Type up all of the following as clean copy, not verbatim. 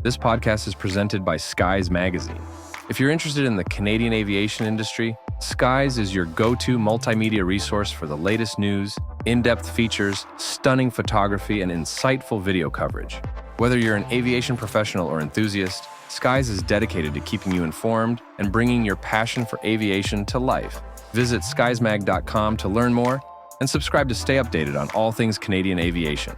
This podcast is presented by Skies Magazine. If you're interested in the Canadian aviation industry, Skies is your go-to multimedia resource for the latest news, in-depth features, stunning photography, and insightful video coverage. Whether you're an aviation professional or enthusiast, Skies is dedicated to keeping you informed and bringing your passion for aviation to life. Visit skiesmag.com to learn more and subscribe to stay updated on all things Canadian aviation.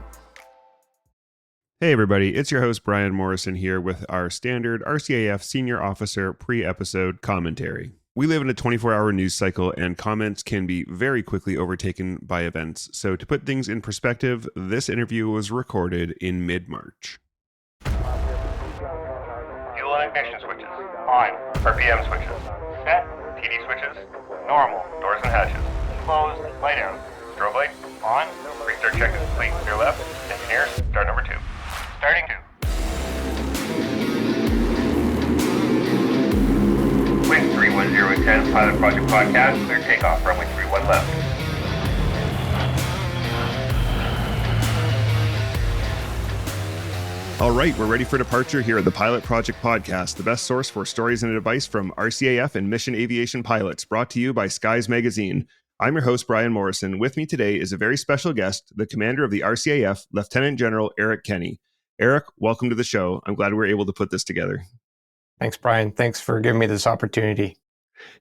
Hey everybody, it's your host Brian Morrison here with our standard RCAF Senior Officer pre-episode commentary. We live in a 24-hour news cycle and comments can be very quickly overtaken by events. So to put things in perspective, this interview was recorded in mid-March. Fuel and ignition switches on. RPM switches set. TD switches normal. Doors and hatches closed. Lay down. Strobe light on. Restart check is complete. Clear left. Engineers, start number 2. Starting 2. Wind 310, Pilot Project Podcast, clear takeoff, runway 31 left. All right, we're ready for departure here at the Pilot Project Podcast, the best source for stories and advice from RCAF and mission aviation pilots, brought to you by Skies Magazine. I'm your host, Brian Morrison. With me today is a very special guest, the commander of the RCAF, Lieutenant General Eric Kenny. Eric, welcome to the show. I'm glad we were able to put this together. Thanks, Brian. Thanks for giving me this opportunity.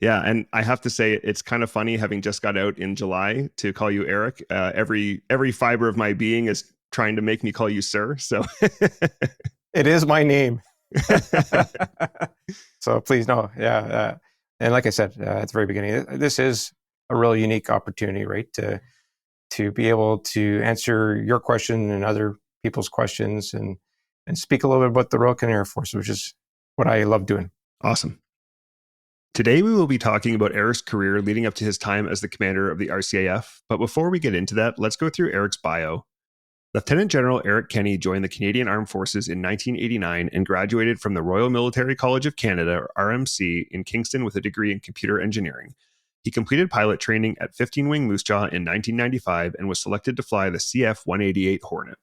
Yeah, and I have to say, it's kind of funny having just got out in July to call you Eric. Every fiber of my being is trying to make me call you sir. So it is my name. So please no. Yeah. And like I said at the very beginning, this is a really unique opportunity, right? To be able to answer your question and other people's questions and speak a little bit about the Royal Canadian Air Force, which is what I love doing. Awesome. Today, we will be talking about Eric's career leading up to his time as the commander of the RCAF. But before we get into that, let's go through Eric's bio. Lieutenant General Eric Kenny joined the Canadian Armed Forces in 1989 and graduated from the Royal Military College of Canada, or RMC, in Kingston with a degree in computer engineering. He completed pilot training at 15 Wing Moose Jaw in 1995 and was selected to fly the CF-188 Hornet.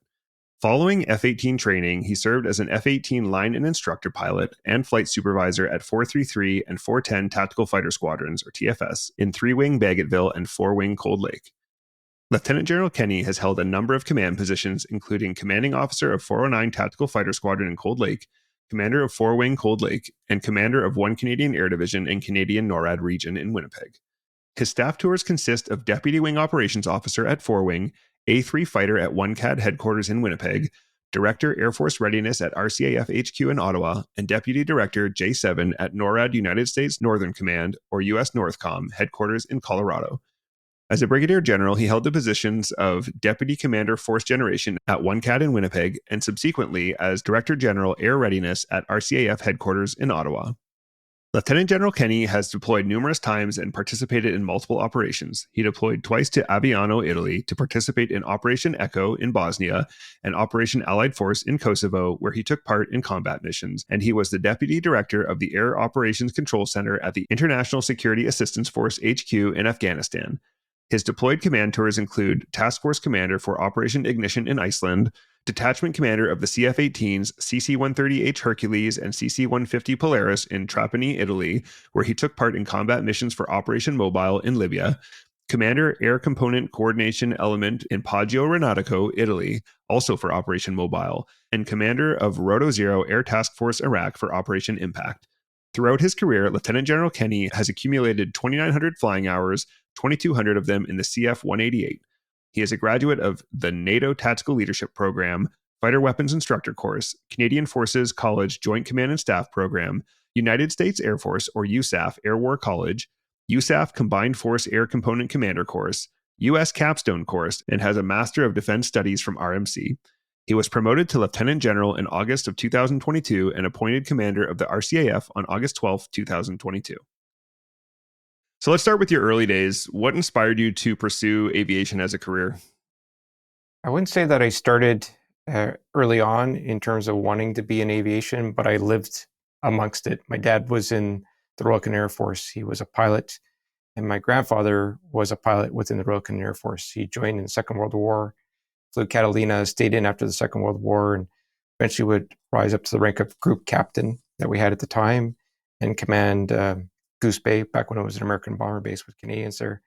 Following F-18 training, he served as an F-18 line and instructor pilot and flight supervisor at 433 and 410 Tactical Fighter Squadrons, or TFS, in 3-Wing Bagotville and 4-Wing Cold Lake. Lieutenant General Kenny has held a number of command positions, including Commanding Officer of 409 Tactical Fighter Squadron in Cold Lake, Commander of 4-Wing Cold Lake, and Commander of 1 Canadian Air Division and Canadian NORAD region in Winnipeg. His staff tours consist of Deputy Wing Operations Officer at 4-Wing, A3 Fighter at 1 CAD Headquarters in Winnipeg, Director Air Force Readiness at RCAF HQ in Ottawa, and Deputy Director J7 at NORAD United States Northern Command, or US Northcom, Headquarters in Colorado. As a Brigadier General, he held the positions of Deputy Commander Force Generation at 1 CAD in Winnipeg, and subsequently as Director General Air Readiness at RCAF Headquarters in Ottawa. Lieutenant General Kenny has deployed numerous times and participated in multiple operations. He deployed twice to Aviano, Italy, to participate in Operation Echo in Bosnia and Operation Allied Force in Kosovo, where he took part in combat missions, and he was the Deputy Director of the Air Operations Control Center at the International Security Assistance Force HQ in Afghanistan. His deployed command tours include Task Force Commander for Operation Ignition in Iceland, Detachment Commander of the CF-18s CC-130H Hercules and CC-150 Polaris in Trapani, Italy, where he took part in combat missions for Operation Mobile in Libya, Commander Air Component Coordination Element in Poggio Renatico, Italy, also for Operation Mobile, and Commander of Roto Zero Air Task Force Iraq for Operation Impact. Throughout his career, Lieutenant General Kenny has accumulated 2,900 flying hours, 2,200 of them in the CF-188. He is a graduate of the NATO Tactical Leadership Program, Fighter Weapons Instructor Course, Canadian Forces College Joint Command and Staff Program, United States Air Force, or USAF Air War College, USAF Combined Force Air Component Commander Course, US Capstone Course, and has a Master of Defense Studies from RMC. He was promoted to Lieutenant General in August of 2022 and appointed Commander of the RCAF on August 12, 2022. So let's start with your early days. What inspired you to pursue aviation as a career? I wouldn't say that I started early on in terms of wanting to be in aviation, but I lived amongst it. My dad was in the Royal Canadian Air Force. He was a pilot, and my grandfather was a pilot within the Royal Canadian Air Force. He joined in the Second World War, flew Catalina, stayed in after the Second World War, and eventually would rise up to the rank of group captain that we had at the time and command Goose Bay back when it was an American bomber base with Canadians there.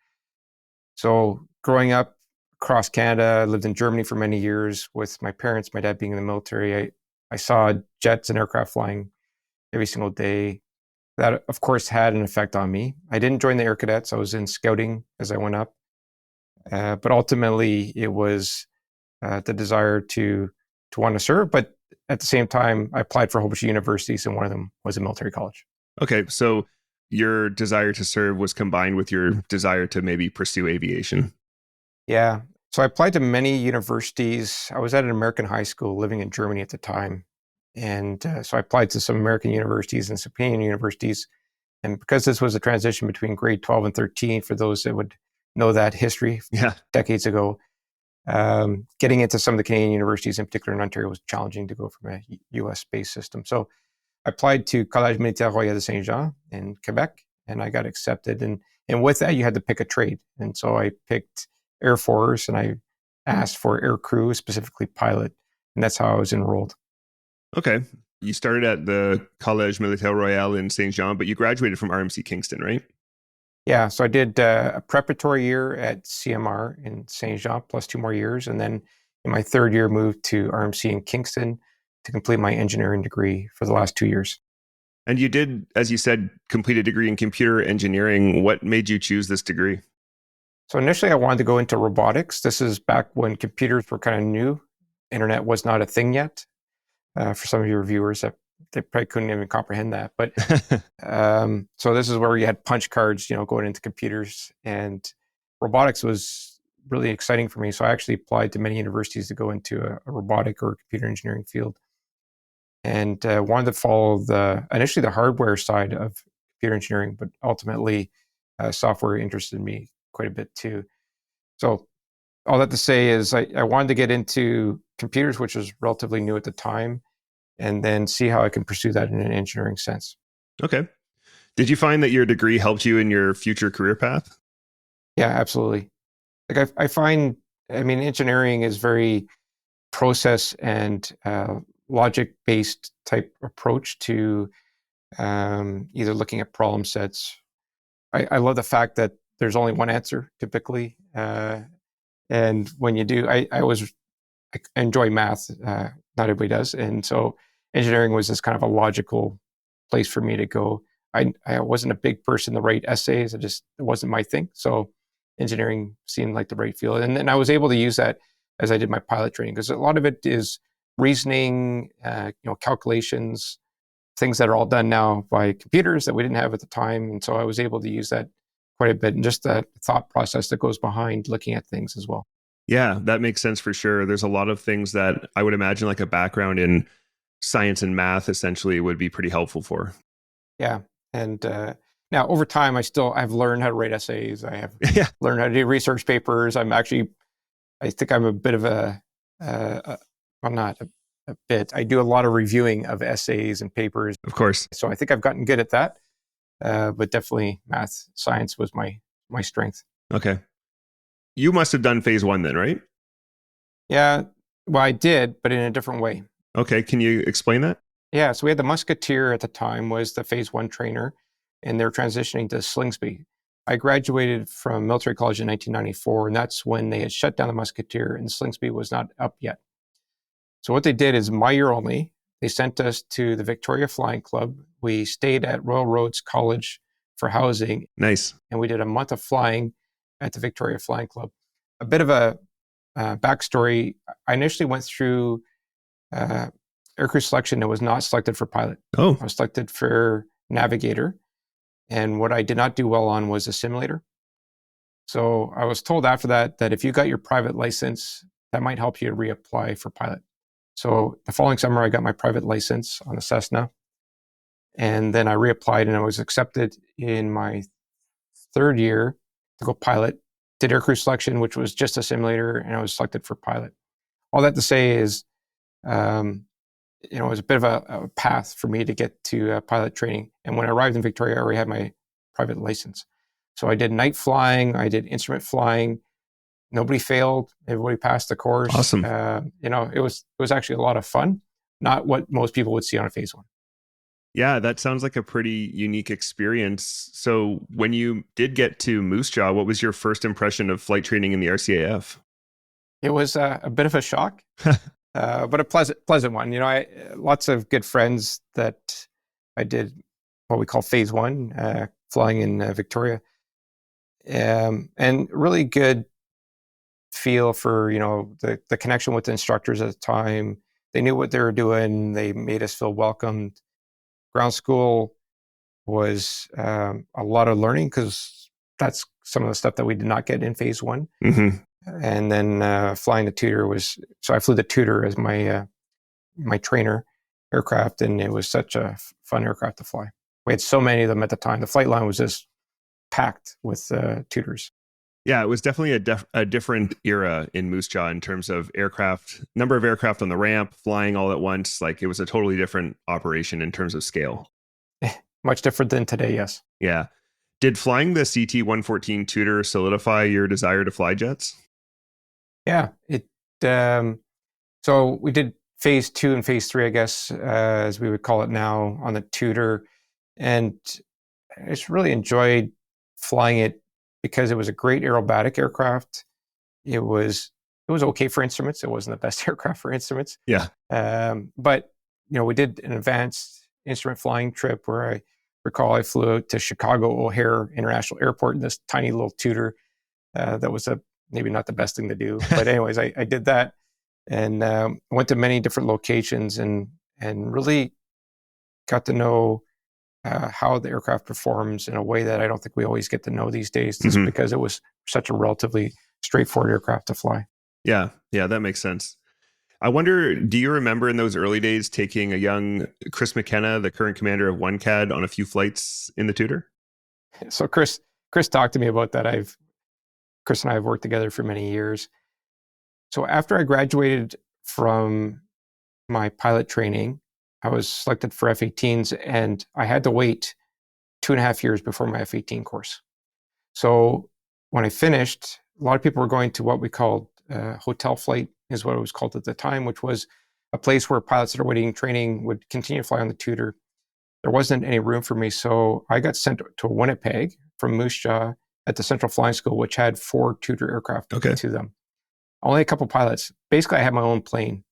So growing up across Canada, I lived in Germany for many years with my parents, my dad being in the military. I saw jets and aircraft flying every single day. That, of course, had an effect on me. I didn't join the Air Cadets. I was in scouting as I went up. But ultimately, it was the desire to want to serve. But at the same time, I applied for a whole bunch of universities, and one of them was a military college. Okay, so your desire to serve was combined with your desire to maybe pursue aviation. Yeah. So I applied to many universities. I was at an American high school living in Germany at the time. And so I applied to some American universities and some Canadian universities. And because this was a transition between grade 12 and 13, for those that would know that history decades ago, getting into some of the Canadian universities, in particular in Ontario, was challenging to go from a US-based system. So I applied to Collège Militaire Royal de Saint-Jean in Quebec, and I got accepted. And with that, you had to pick a trade. And so I picked Air Force, and I asked for air crew, specifically pilot. And that's how I was enrolled. Okay. You started at the Collège Militaire Royal in Saint-Jean, but you graduated from RMC Kingston, right? Yeah. So I did a preparatory year at CMR in Saint-Jean, plus 2 more years. And then in my 3rd year, moved to RMC in Kingston to complete my engineering degree for the last 2 years. And you did, as you said, complete a degree in computer engineering. What made you choose this degree? So initially, I wanted to go into robotics. This is back when computers were kind of new. Internet was not a thing yet. For some of your viewers, they probably couldn't even comprehend that. But so this is where you had punch cards, going into computers. And robotics was really exciting for me. So I actually applied to many universities to go into a robotic or computer engineering field. And wanted to follow initially the hardware side of computer engineering, but ultimately software interested me quite a bit too. So all that to say is I wanted to get into computers, which was relatively new at the time, and then see how I can pursue that in an engineering sense. Okay. Did you find that your degree helped you in your future career path? Yeah, absolutely. Like I find, engineering is very process and logic-based type approach to either looking at problem sets. I love the fact that there's only one answer typically. And when you do, I enjoy math. Not everybody does. And so engineering was this kind of a logical place for me to go. I wasn't a big person to write essays. It wasn't my thing. So engineering seemed like the right field. And I was able to use that as I did my pilot training, because a lot of it is reasoning, calculations, things that are all done now by computers that we didn't have at the time. And so I was able to use that quite a bit, and just the thought process that goes behind looking at things as well. Yeah, that makes sense for sure. There's a lot of things that I would imagine like a background in science and math essentially would be pretty helpful for. Yeah. And now over time, I've learned how to write essays. I have learned how to do research papers. I think I'm a bit of I'm not a bit. I do a lot of reviewing of essays and papers. Of course. So I think I've gotten good at that. But definitely math, science was my strength. Okay. You must have done phase 1 then, right? Yeah. Well, I did, but in a different way. Okay. Can you explain that? Yeah. So we had the Musketeer at the time was the phase 1 trainer, and they're transitioning to Slingsby. I graduated from military college in 1994, and that's when they had shut down the Musketeer and Slingsby was not up yet. So what they did is my year only. They sent us to the Victoria Flying Club. We stayed at Royal Roads College for housing. Nice. And we did a month of flying at the Victoria Flying Club. A bit of a backstory. I initially went through aircrew selection and was not selected for pilot. Oh. I was selected for navigator. And what I did not do well on was a simulator. So I was told after that if you got your private license, that might help you reapply for pilot. So the following summer, I got my private license on a Cessna. And then I reapplied and I was accepted in my 3rd year to go pilot. Did aircrew selection, which was just a simulator, and I was selected for pilot. All that to say is, it was a bit of a path for me to get to pilot training. And when I arrived in Victoria, I already had my private license. So I did night flying, I did instrument flying. Nobody failed. Everybody passed the course. Awesome. It was actually a lot of fun. not what most people would see on a phase one. Yeah, that sounds like a pretty unique experience. So when you did get to Moose Jaw, what was your first impression of flight training in the RCAF? It was a bit of a shock, but a pleasant one. I lots of good friends that I did what we call phase one, flying in Victoria, and really good feel for the connection with the instructors at the time. They knew what they were doing. They made us feel welcomed. Ground school was a lot of learning because that's some of the stuff that we did not get in phase one. Mm-hmm. And then flying the Tutor so I flew the Tutor as my trainer aircraft, and it was such a fun aircraft to fly. We had so many of them at the time. The flight line was just packed with Tutors. Yeah, it was definitely a different era in Moose Jaw in terms of number of aircraft on the ramp, flying all at once. Like, it was a totally different operation in terms of scale. Much different than today, yes. Yeah. Did flying the CT-114 Tutor solidify your desire to fly jets? Yeah. So we did phase two and phase three, I guess, as we would call it now, on the Tutor. And I just really enjoyed flying it because it was a great aerobatic aircraft. It was okay for instruments. It wasn't the best aircraft for instruments. Yeah. But we did an advanced instrument flying trip where I recall I flew out to Chicago O'Hare International Airport in this tiny little Tutor. That was maybe not the best thing to do, but anyways, I did that and went to many different locations and really got to know how the aircraft performs in a way that I don't think we always get to know these days, just because it was such a relatively straightforward aircraft to fly. Yeah, that makes sense. I wonder, do you remember in those early days taking a young Chris McKenna, the current commander of 1CAD, on a few flights in the Tutor? So Chris talked to me about that. Chris and I have worked together for many years. So after I graduated from my pilot training, I was selected for F-18s, and I had to wait 2.5 years before my F-18 course. So when I finished, a lot of people were going to what we called hotel flight, is what it was called at the time, which was a place where pilots that are waiting training would continue to fly on the Tutor. There wasn't any room for me, so I got sent to Winnipeg from Moose Jaw at the Central Flying School, which had 4 Tutor aircraft to them. Only a couple pilots. Basically, I had my own plane.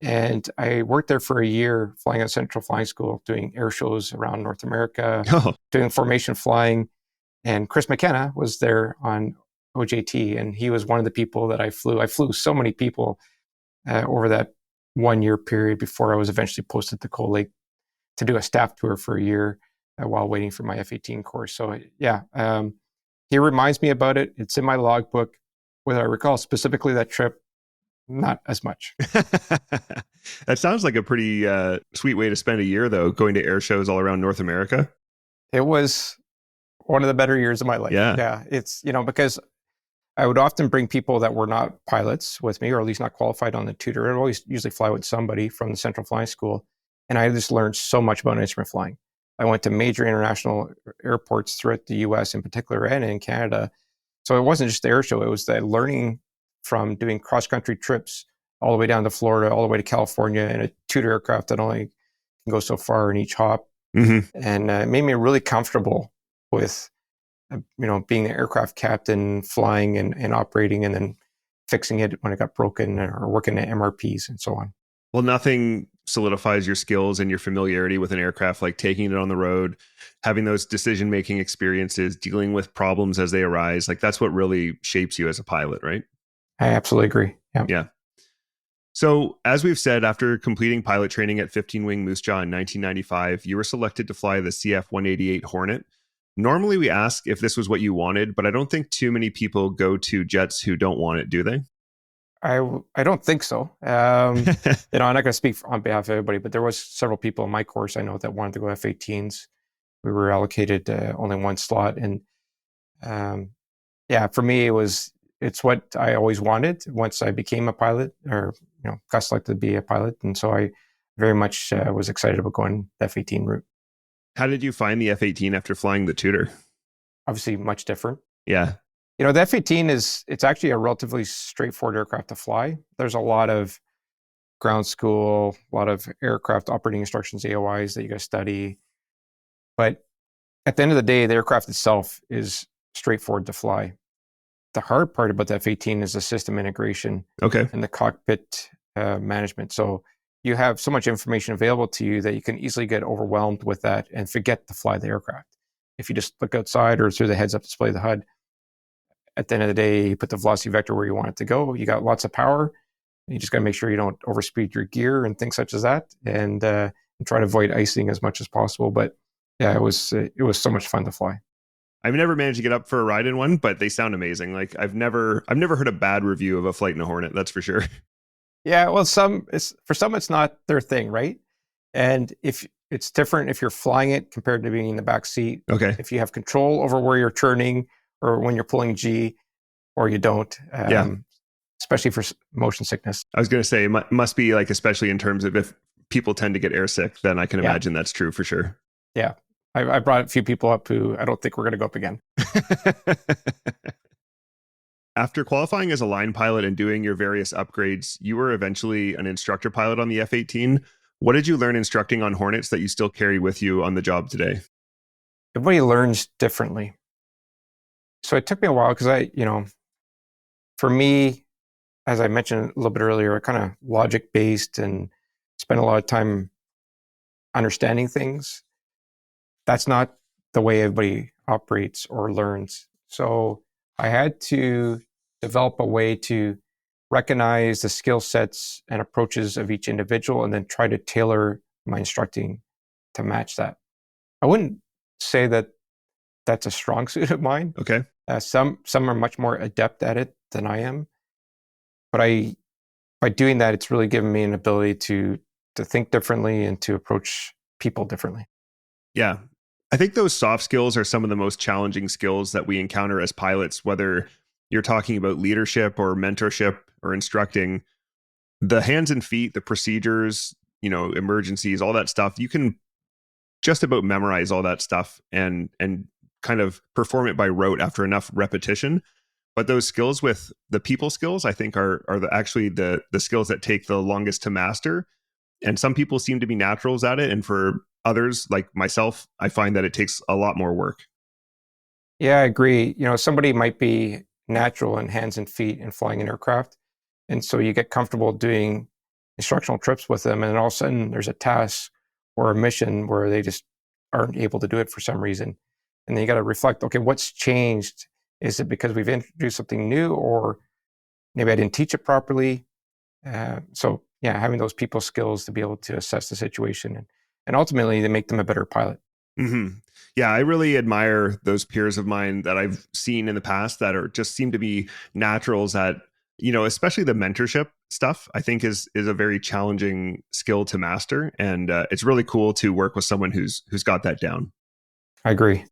And I worked there for a year flying at Central Flying School, doing air shows around North America, doing formation flying. And Chris McKenna was there on OJT, and he was one of the people that I flew. I flew so many people over that 1 year period before I was eventually posted to Cold Lake to do a staff tour for a year while waiting for my F-18 course. So yeah, he reminds me about it. It's in my logbook. Whether I recall specifically that trip, not as much. That sounds like a pretty sweet way to spend a year, though, going to air shows all around North America. It was one of the better years of my life. Yeah. It's, because I would often bring people that were not pilots with me, or at least not qualified on the Tutor. I'd always usually fly with somebody from the Central Flying School. And I just learned so much about instrument flying. I went to major international airports throughout the US in particular and in Canada. So it wasn't just the air show. It was the learning from doing cross-country trips all the way down to Florida, all the way to California in a Tutor aircraft that only can go so far in each hop. And it made me really comfortable with, being the aircraft captain, flying and operating, and then fixing it when it got broken, or working at MRPs and so on. Well, nothing solidifies your skills and your familiarity with an aircraft like taking it on the road, having those decision-making experiences, dealing with problems as they arise. Like, that's what really shapes you as a pilot, right? I absolutely agree. Yeah. So, as we've said, after completing pilot training at 15 Wing Moose Jaw in 1995, you were selected to fly the CF-188 Hornet. Normally, we ask if this was what you wanted, but I don't think too many people go to jets who don't want it, do they? I don't think so. I'm not going to speak on behalf of everybody, but there was several people in my course I know that wanted to go F-18s. We were allocated only one slot, and for me, it's what I always wanted once I became a pilot, or got selected to be a pilot, and so I very much was excited about going the F-18 route. How did you find the F-18 after flying the Tutor? Obviously, much different. Yeah. The F-18 it's actually a relatively straightforward aircraft to fly. There's a lot of ground school, a lot of aircraft operating instructions, AOIs that you guys study. But at the end of the day, the aircraft itself is straightforward to fly. The hard part about the F-18 is the system integration and the cockpit management. So you have so much information available to you that you can easily get overwhelmed with that and forget to fly the aircraft. If you just look outside or through the heads-up display of the HUD, at the end of the day, you put the velocity vector where you want it to go. You got lots of power. You just got to make sure you don't overspeed your gear and things such as that, and try to avoid icing as much as possible. But yeah, it was so much fun to fly. I've never managed to get up for a ride in one, but they sound amazing. Like I've never heard a bad review of a flight in a Hornet. That's for sure. Yeah, well, for some it's not their thing, right? And if it's different if you're flying it compared to being in the back seat. Okay. If you have control over where you're turning or when you're pulling G, or you don't. Especially for motion sickness. I was going to say it must be like, especially in terms of if people tend to get airsick, then I can imagine that's true for sure. Yeah. I brought a few people up who I don't think we're going to go up again. After qualifying as a line pilot and doing your various upgrades, you were eventually an instructor pilot on the F-18. What did you learn instructing on Hornets that you still carry with you on the job today? Everybody learns differently. So it took me a while because for me, as I mentioned a little bit earlier, I kind of logic-based and spent a lot of time understanding things. That's not the way everybody operates or learns. So I had to develop a way to recognize the skill sets and approaches of each individual and then try to tailor my instructing to match that. I wouldn't say that that's a strong suit of mine. Okay. Some are much more adept at it than I am. But by doing that, it's really given me an ability to think differently and to approach people differently. Yeah. I think those soft skills are some of the most challenging skills that we encounter as pilots, whether you're talking about leadership or mentorship or instructing. The hands and feet, the procedures, emergencies, all that stuff, you can just about memorize all that stuff and kind of perform it by rote after enough repetition. But those skills with the people skills, I think are actually the skills that take the longest to master. And some people seem to be naturals at it. And for others, like myself, I find that it takes a lot more work. Yeah, I agree. Somebody might be natural in hands and feet and flying an aircraft. And so you get comfortable doing instructional trips with them. And all of a sudden there's a task or a mission where they just aren't able to do it for some reason. And then you got to reflect, okay, what's changed? Is it because we've introduced something new, or maybe I didn't teach it properly? So yeah, having those people skills to be able to assess the situation and ultimately to make them a better pilot. Mm-hmm. Yeah, I really admire those peers of mine that I've seen in the past that just seem to be naturals at, especially the mentorship stuff, I think is a very challenging skill to master. And it's really cool to work with someone who's got that down. I agree.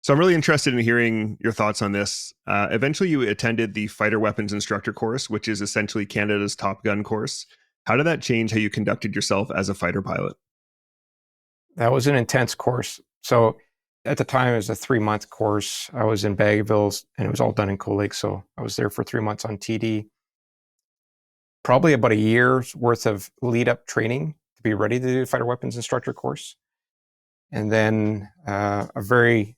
So I'm really interested in hearing your thoughts on this. Eventually, you attended the Fighter Weapons Instructor Course, which is essentially Canada's Top Gun course. How did that change how you conducted yourself as a fighter pilot? That was an intense course. So at the time, it was a 3-month course. I was in Baggville, and it was all done in Cold Lake. So I was there for 3 months on TD. Probably about a year's worth of lead-up training to be ready to do the Fighter Weapons Instructor Course. And then a very,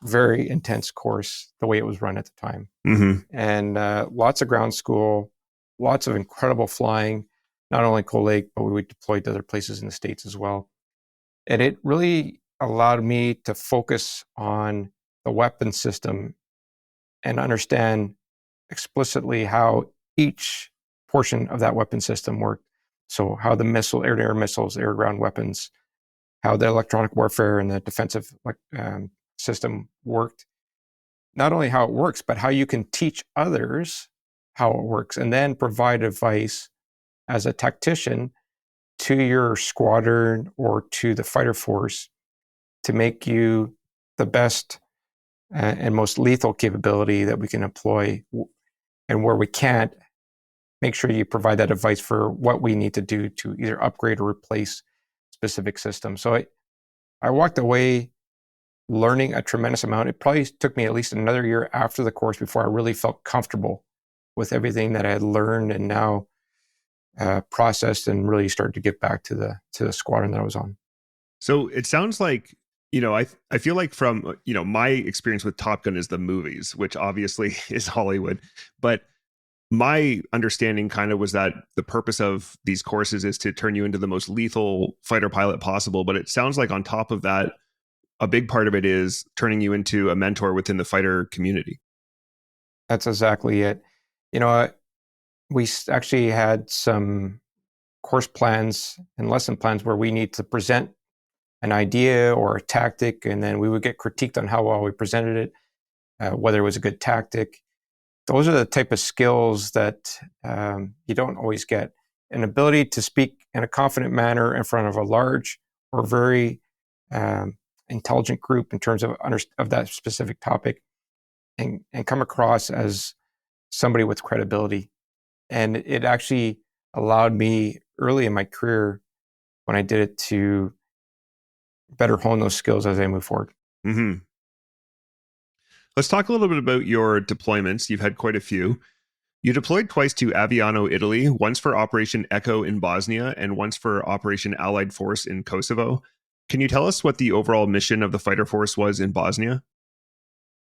very intense course, the way it was run at the time. Mm-hmm. And lots of ground school, lots of incredible flying, not only Cold Lake, but we deployed to other places in the States as well. And it really allowed me to focus on the weapon system and understand explicitly how each portion of that weapon system worked. So how the air-to-air missiles, air-ground weapons, how the electronic warfare and the defensive system worked. Not only how it works, but how you can teach others how it works and then provide advice as a tactician to your squadron or to the fighter force to make you the best and most lethal capability that we can employ. And where we can't, make sure you provide that advice for what we need to do to either upgrade or replace specific systems. So I walked away learning a tremendous amount. It probably took me at least another year after the course before I really felt comfortable with everything that I had learned and now processed and really started to get back to the squadron that I was on. So it sounds like, I feel like from, my experience with Top Gun is the movies, which obviously is Hollywood. But my understanding kind of was that the purpose of these courses is to turn you into the most lethal fighter pilot possible. But it sounds like on top of that, a big part of it is turning you into a mentor within the fighter community. That's exactly it. We actually had some course plans and lesson plans where we need to present an idea or a tactic, and then we would get critiqued on how well we presented it, whether it was a good tactic. Those are the type of skills that you don't always get. An ability to speak in a confident manner in front of a large or very intelligent group in terms of that specific topic, and come across as somebody with credibility. And it actually allowed me early in my career, when I did it, to better hone those skills as I move forward. Mm-hmm. Let's talk a little bit about your deployments. You've had quite a few. You deployed twice to Aviano, Italy, once for Operation Echo in Bosnia and once for Operation Allied Force in Kosovo. Can you tell us what the overall mission of the fighter force was in Bosnia?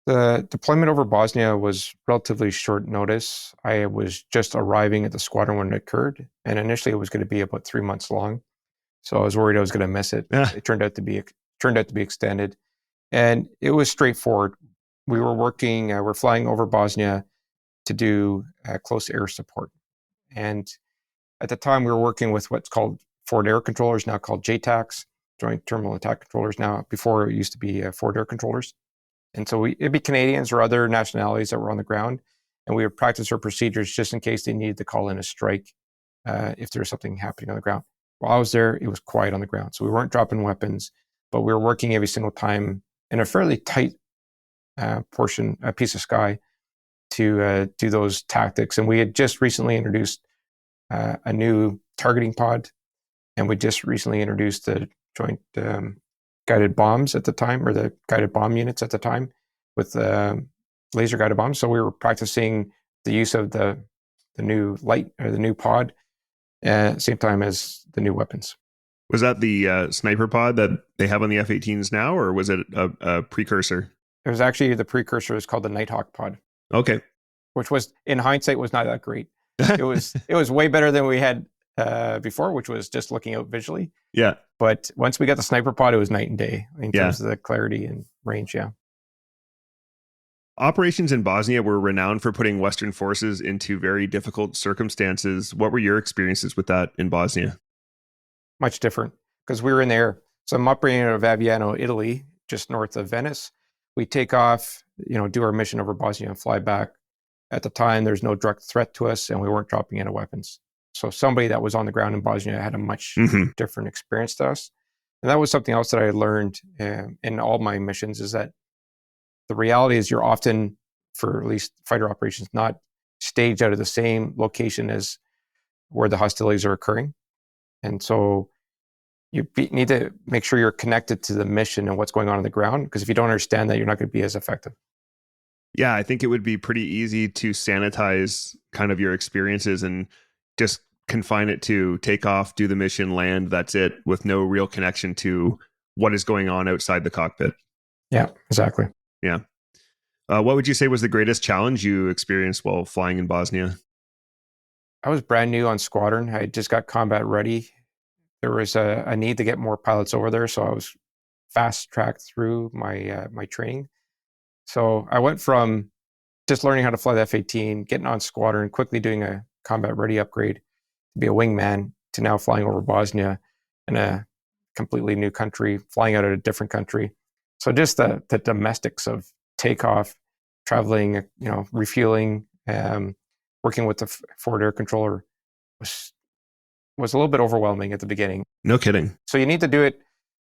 The deployment over Bosnia was relatively short notice. I was just arriving at the squadron when it occurred, and initially it was going to be about 3 months long. So I was worried I was going to miss it. Yeah. It turned out to be extended, and it was straightforward. We were working. We're flying over Bosnia to do close air support, and at the time we were working with what's called forward air controllers, now called JTACs, Joint Terminal Attack Controllers. Now, before it used to be forward air controllers. And so it'd be Canadians or other nationalities that were on the ground, and we would practice our procedures just in case they needed to call in a strike if there was something happening on the ground. While I was there, it was quiet on the ground. So we weren't dropping weapons, but we were working every single time in a fairly tight piece of sky to do those tactics. And we had just recently introduced a new targeting pod, and we just recently introduced the joint guided bombs at the time, or the guided bomb units at the time, with laser guided bombs. So we were practicing the use of the new light, or the new pod, at the same time as the new weapons. Was that the sniper pod that they have on the F-18s now, or was it a precursor? It was actually the precursor. It's called the Nighthawk pod. Okay. Which was, in hindsight, was not that great. It was way better than we had before, which was just looking out visually. Yeah. But once we got the sniper pod, it was night and day in terms of the clarity and range. Yeah. Operations in Bosnia were renowned for putting Western forces into very difficult circumstances. What were your experiences with that in Bosnia? Much different, because we were in there. So I'm operating out of Aviano, Italy, just north of Venice. We take off, do our mission over Bosnia and fly back. At the time, there's no direct threat to us, and we weren't dropping any weapons. So somebody that was on the ground in Bosnia had a much different experience to us. And that was something else that I had learned in all my missions, is that the reality is you're often, for at least fighter operations, not staged out of the same location as where the hostilities are occurring. And so you need to make sure you're connected to the mission and what's going on the ground, because if you don't understand that, you're not going to be as effective. Yeah, I think it would be pretty easy to sanitize kind of your experiences and just confine it to take off, do the mission, land, that's it, with no real connection to what is going on outside the cockpit. Yeah, exactly. Yeah. What would you say was the greatest challenge you experienced while flying in Bosnia? I was brand new on squadron. I just got combat ready. There was a need to get more pilots over there, so I was fast-tracked through my training. So I went from just learning how to fly the F-18, getting on squadron, quickly doing a combat ready upgrade to be a wingman, to now flying over Bosnia in a completely new country, flying out of a different country. So just the domestics of takeoff, traveling, refueling, working with the forward air controller was a little bit overwhelming at the beginning. No kidding. So you need to do it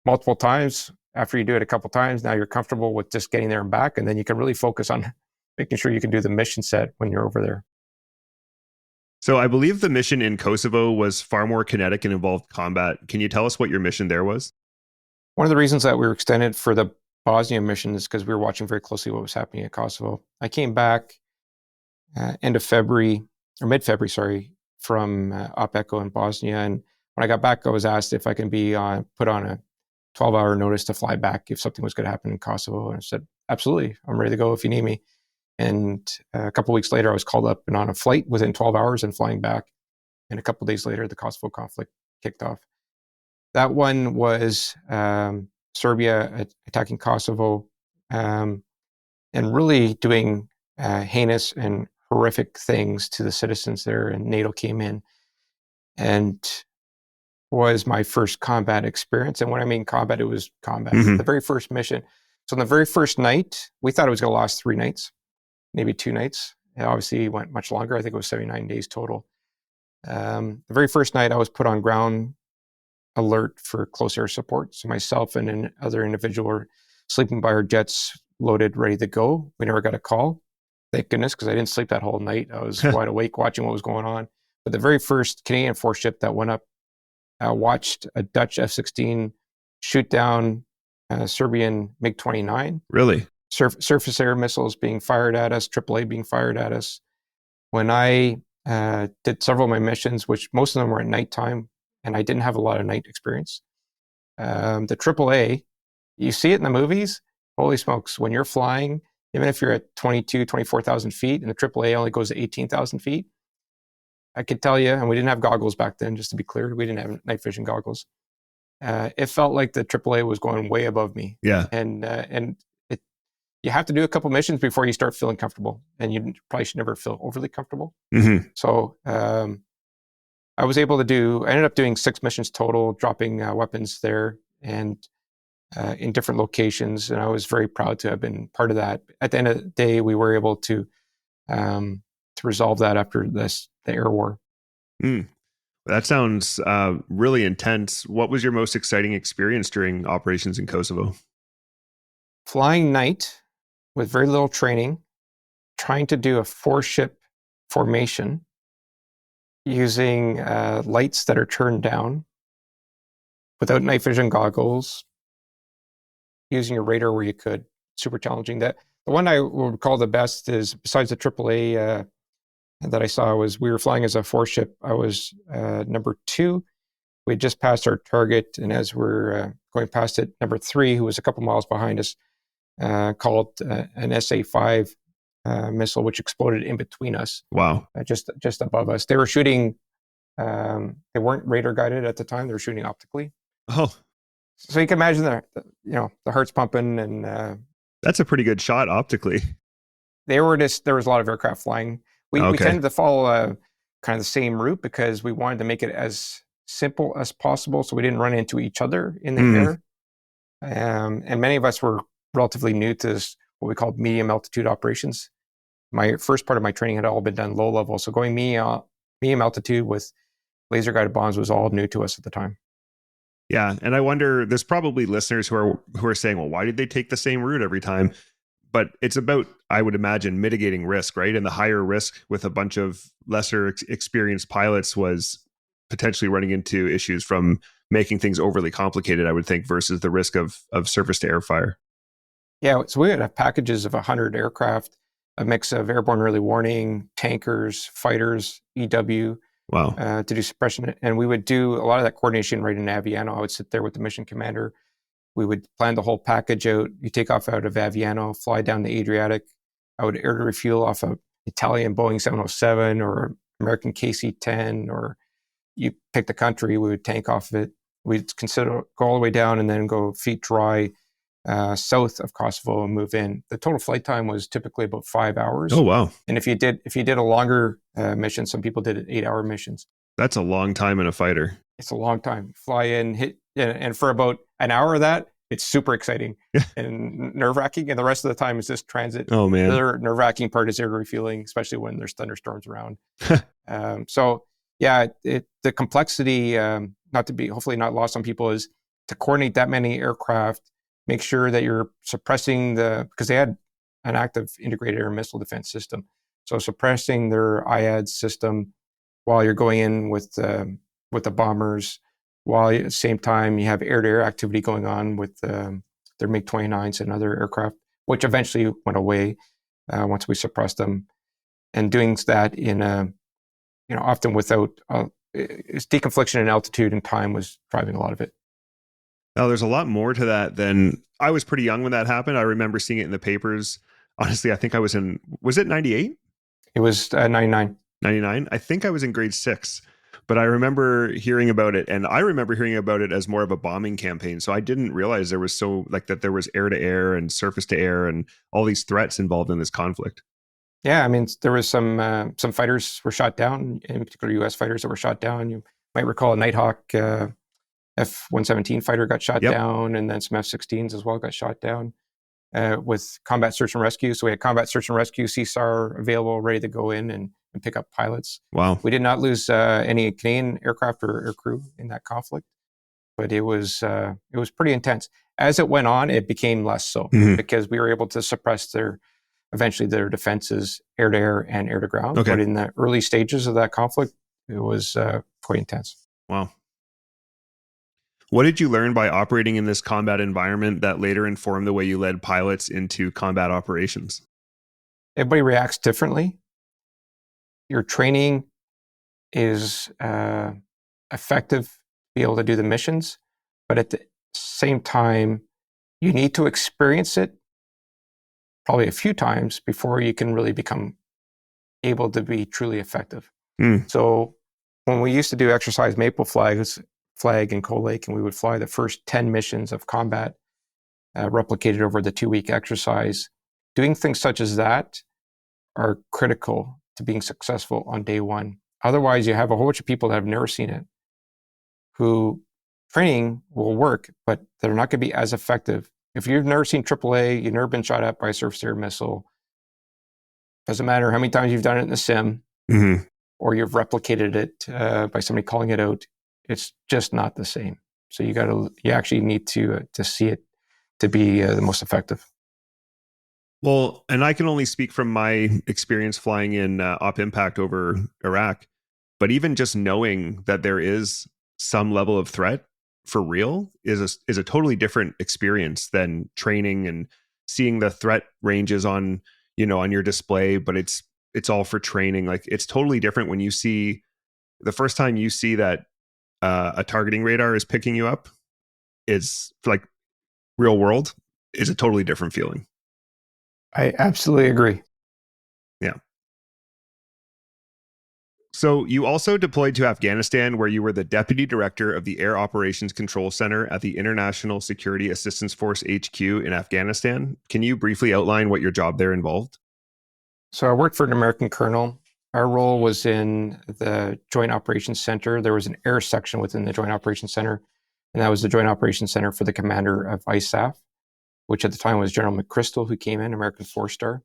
multiple times. After you do it a couple times, now you're comfortable with just getting there and back, and then you can really focus on making sure you can do the mission set when you're over there. So I believe the mission in Kosovo was far more kinetic and involved combat. Can you tell us what your mission there was? One of the reasons that we were extended for the Bosnia mission is because we were watching very closely what was happening at Kosovo. I came back end of February, or mid-February, from Op Echo in Bosnia. And when I got back, I was asked if I can be put on a 12-hour notice to fly back if something was going to happen in Kosovo. And I said, absolutely, I'm ready to go if you need me. And a couple of weeks later, I was called up and on a flight within 12 hours and flying back. And a couple of days later, the Kosovo conflict kicked off. That one was Serbia attacking Kosovo and really doing heinous and horrific things to the citizens there. And NATO came in and was my first combat experience. And when I mean combat, it was combat. Mm-hmm. The very first mission. So on the very first night, we thought it was going to last 3 nights, maybe 2 nights. It obviously went much longer. I think it was 79 days total. The very first night, I was put on ground alert for close air support. So myself and another individual were sleeping by our jets, loaded, ready to go. We never got a call. Thank goodness, because I didn't sleep that whole night. I was wide awake watching what was going on. But the very first Canadian force ship that went up watched a Dutch F-16 shoot down Serbian MiG-29. Really? Surface air missiles being fired at us, AAA being fired at us. When I did several of my missions, which most of them were at nighttime, and I didn't have a lot of night experience. The AAA, you see it in the movies, holy smokes, when you're flying, even if you're at 24,000 feet and the AAA only goes to 18,000 feet, I could tell you, and we didn't have goggles back then, just to be clear, we didn't have night vision goggles. It felt like the AAA was going way above me. Yeah. And you have to do a couple missions before you start feeling comfortable, and you probably should never feel overly comfortable. Mm-hmm. So I was able to I ended up doing 6 missions total, dropping weapons there and in different locations. And I was very proud to have been part of that. At the end of the day, we were able to resolve that after the air war. Mm. That sounds really intense. What was your most exciting experience during operations in Kosovo? Flying night with very little training, trying to do a 4-ship formation using lights that are turned down without night vision goggles, using your radar where you could. Super challenging. The one I would call the best is, besides the AAA that I saw, was we were flying as a 4-ship. I was number 2. We had just passed our target, and as we're going past it, number 3, who was a couple miles behind us, called an SA-5 missile, which exploded in between us. Wow. Just above us. They were shooting, they weren't radar guided at the time, they were shooting optically. Oh. So you can imagine the heart's pumping, and that's a pretty good shot optically. there was a lot of aircraft flying. We tended to follow kind of the same route because we wanted to make it as simple as possible so we didn't run into each other in the air. And many of us were relatively new to this, what we called medium altitude operations. My first part of my training had all been done low level. So going medium altitude with laser guided bombs was all new to us at the time. Yeah. And I wonder, there's probably listeners who are saying, well, why did they take the same route every time? But it's about, I would imagine, mitigating risk, right? And the higher risk with a bunch of lesser experienced pilots was potentially running into issues from making things overly complicated, I would think, versus the risk of surface to air fire. Yeah. So we would have packages of 100 aircraft, a mix of airborne early warning, tankers, fighters, EW, wow, to do suppression. And we would do a lot of that coordination right in Aviano. I would sit there with the mission commander. We would plan the whole package out. You take off out of Aviano, fly down the Adriatic. I would air to refuel off an Italian Boeing 707 or American KC-10, or you pick the country, we would tank off of it. We'd go all the way down and then go feet dry south of Kosovo and move in. The total flight time was typically about 5 hours. Oh, wow. And if you did a longer mission, some people did 8-hour missions. That's a long time in a fighter. It's a long time. Fly in, hit, and for about an hour of that, it's super exciting and nerve-wracking. And the rest of the time is just transit. Oh, man. The other nerve-wracking part is air refueling, especially when there's thunderstorms around. So, yeah, the complexity, hopefully not lost on people, is to coordinate that many aircraft, make sure that you're suppressing because they had an active integrated air missile defense system. So suppressing their IAD system while you're going in with the bombers, while at the same time you have air-to-air activity going on with their MiG-29s and other aircraft, which eventually went away once we suppressed them. And doing that in a often without it's deconfliction in altitude and time was driving a lot of it. Now, there's a lot more to that than I was pretty young when that happened. I remember seeing it in the papers. Honestly, I think I was was it 98? It was 99. 99? I think I was in grade 6, but I remember hearing about it, and I remember hearing about it as more of a bombing campaign. So I didn't realize there was that there was air to air and surface to air and all these threats involved in this conflict. Yeah, I mean, there was some fighters were shot down, in particular U.S. fighters that were shot down. You might recall a Nighthawk F-117 fighter got shot down, and then some F-16s as well got shot down with combat search and rescue. So we had combat search and rescue, CSAR available, ready to go in and pick up pilots. Wow. We did not lose any Canadian aircraft or air crew in that conflict, but it was pretty intense. As it went on, it became less so because we were able to suppress eventually their defenses, air to air and air to ground. Okay. But in the early stages of that conflict, it was quite intense. Wow. What did you learn by operating in this combat environment that later informed the way you led pilots into combat operations? Everybody reacts differently. Your training is effective to be able to do the missions, but at the same time, you need to experience it probably a few times before you can really become able to be truly effective. So when we used to do exercise Maple Flag in Cold Lake, and we would fly the first 10 missions of combat replicated over the 2-week exercise, doing things such as that are critical to being successful on day one. Otherwise, you have a whole bunch of people that have never seen it, who training will work, but they're not going to be as effective. If you've never seen AAA, you've never been shot at by a surface-to-air missile, doesn't matter how many times you've done it in the sim, or you've replicated it by somebody calling it out, it's just not the same. So you actually need to see it to be the most effective. Well, and I can only speak from my experience flying in Op Impact over Iraq, but even just knowing that there is some level of threat for real is a totally different experience than training and seeing the threat ranges on your display, but it's all for training. Like, it's totally different when you see the first time you see that a targeting radar is picking you up. It's like real world is a totally different feeling. I absolutely agree. Yeah. So you also deployed to Afghanistan, where you were the Deputy Director of the Air Operations Control Center at the International Security Assistance Force HQ in Afghanistan. Can you briefly outline what your job there involved? So I worked for an American colonel. Our role was in the Joint Operations Center. There was an air section within the Joint Operations Center, and that was the Joint Operations Center for the commander of ISAF, which at the time was General McChrystal, who came in, American 4-star.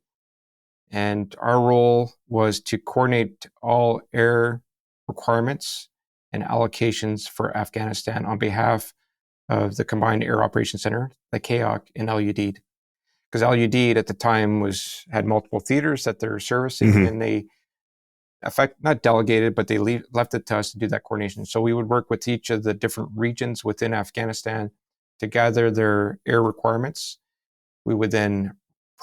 And our role was to coordinate all air requirements and allocations for Afghanistan on behalf of the Combined Air Operations Center, the CAOC, in LUD. Because LUD at the time had multiple theaters that they're servicing, and they not delegated, but they left it to us to do that coordination. So we would work with each of the different regions within Afghanistan to gather their air requirements. We would then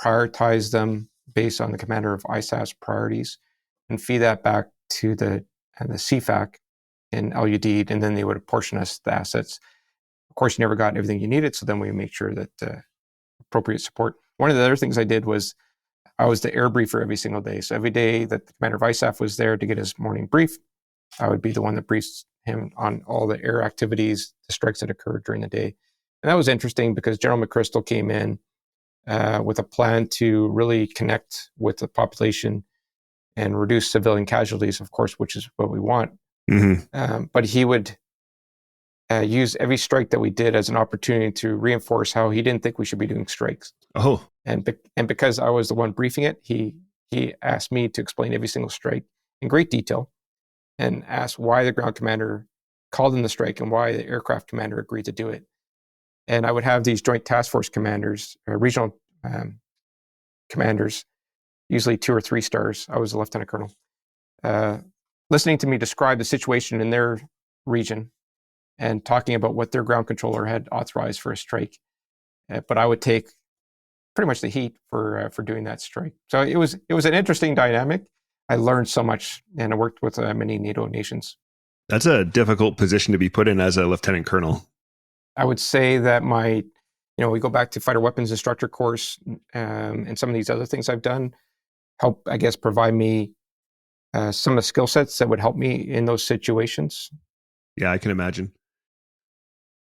prioritize them based on the commander of ISAF's priorities and feed that back to the CFAC in LUD, and then they would apportion us the assets. Of course, you never got everything you needed, so then we make sure that appropriate support. One of the other things I did was I was the air briefer every single day. So every day that the commander of ISAF was there to get his morning brief, I would be the one that briefs him on all the air activities, the strikes that occurred during the day. And that was interesting because General McChrystal came in with a plan to really connect with the population and reduce civilian casualties, of course, which is what we want. But he would use every strike that we did as an opportunity to reinforce how he didn't think we should be doing strikes. Oh. And because I was the one briefing it, he asked me to explain every single strike in great detail and asked why the ground commander called in the strike and why the aircraft commander agreed to do it. And I would have these joint task force commanders, regional commanders, usually 2 or 3 stars. I was a lieutenant colonel, listening to me describe the situation in their region and talking about what their ground controller had authorized for a strike. But I would take pretty much the heat for doing that strike. So it was an interesting dynamic. I learned so much, and I worked with many NATO nations. That's a difficult position to be put in as a lieutenant colonel. I would say that we go back to Fighter Weapons Instructor Course, and some of these other things I've done help, I guess, provide me some of the skill sets that would help me in those situations. Yeah, I can imagine.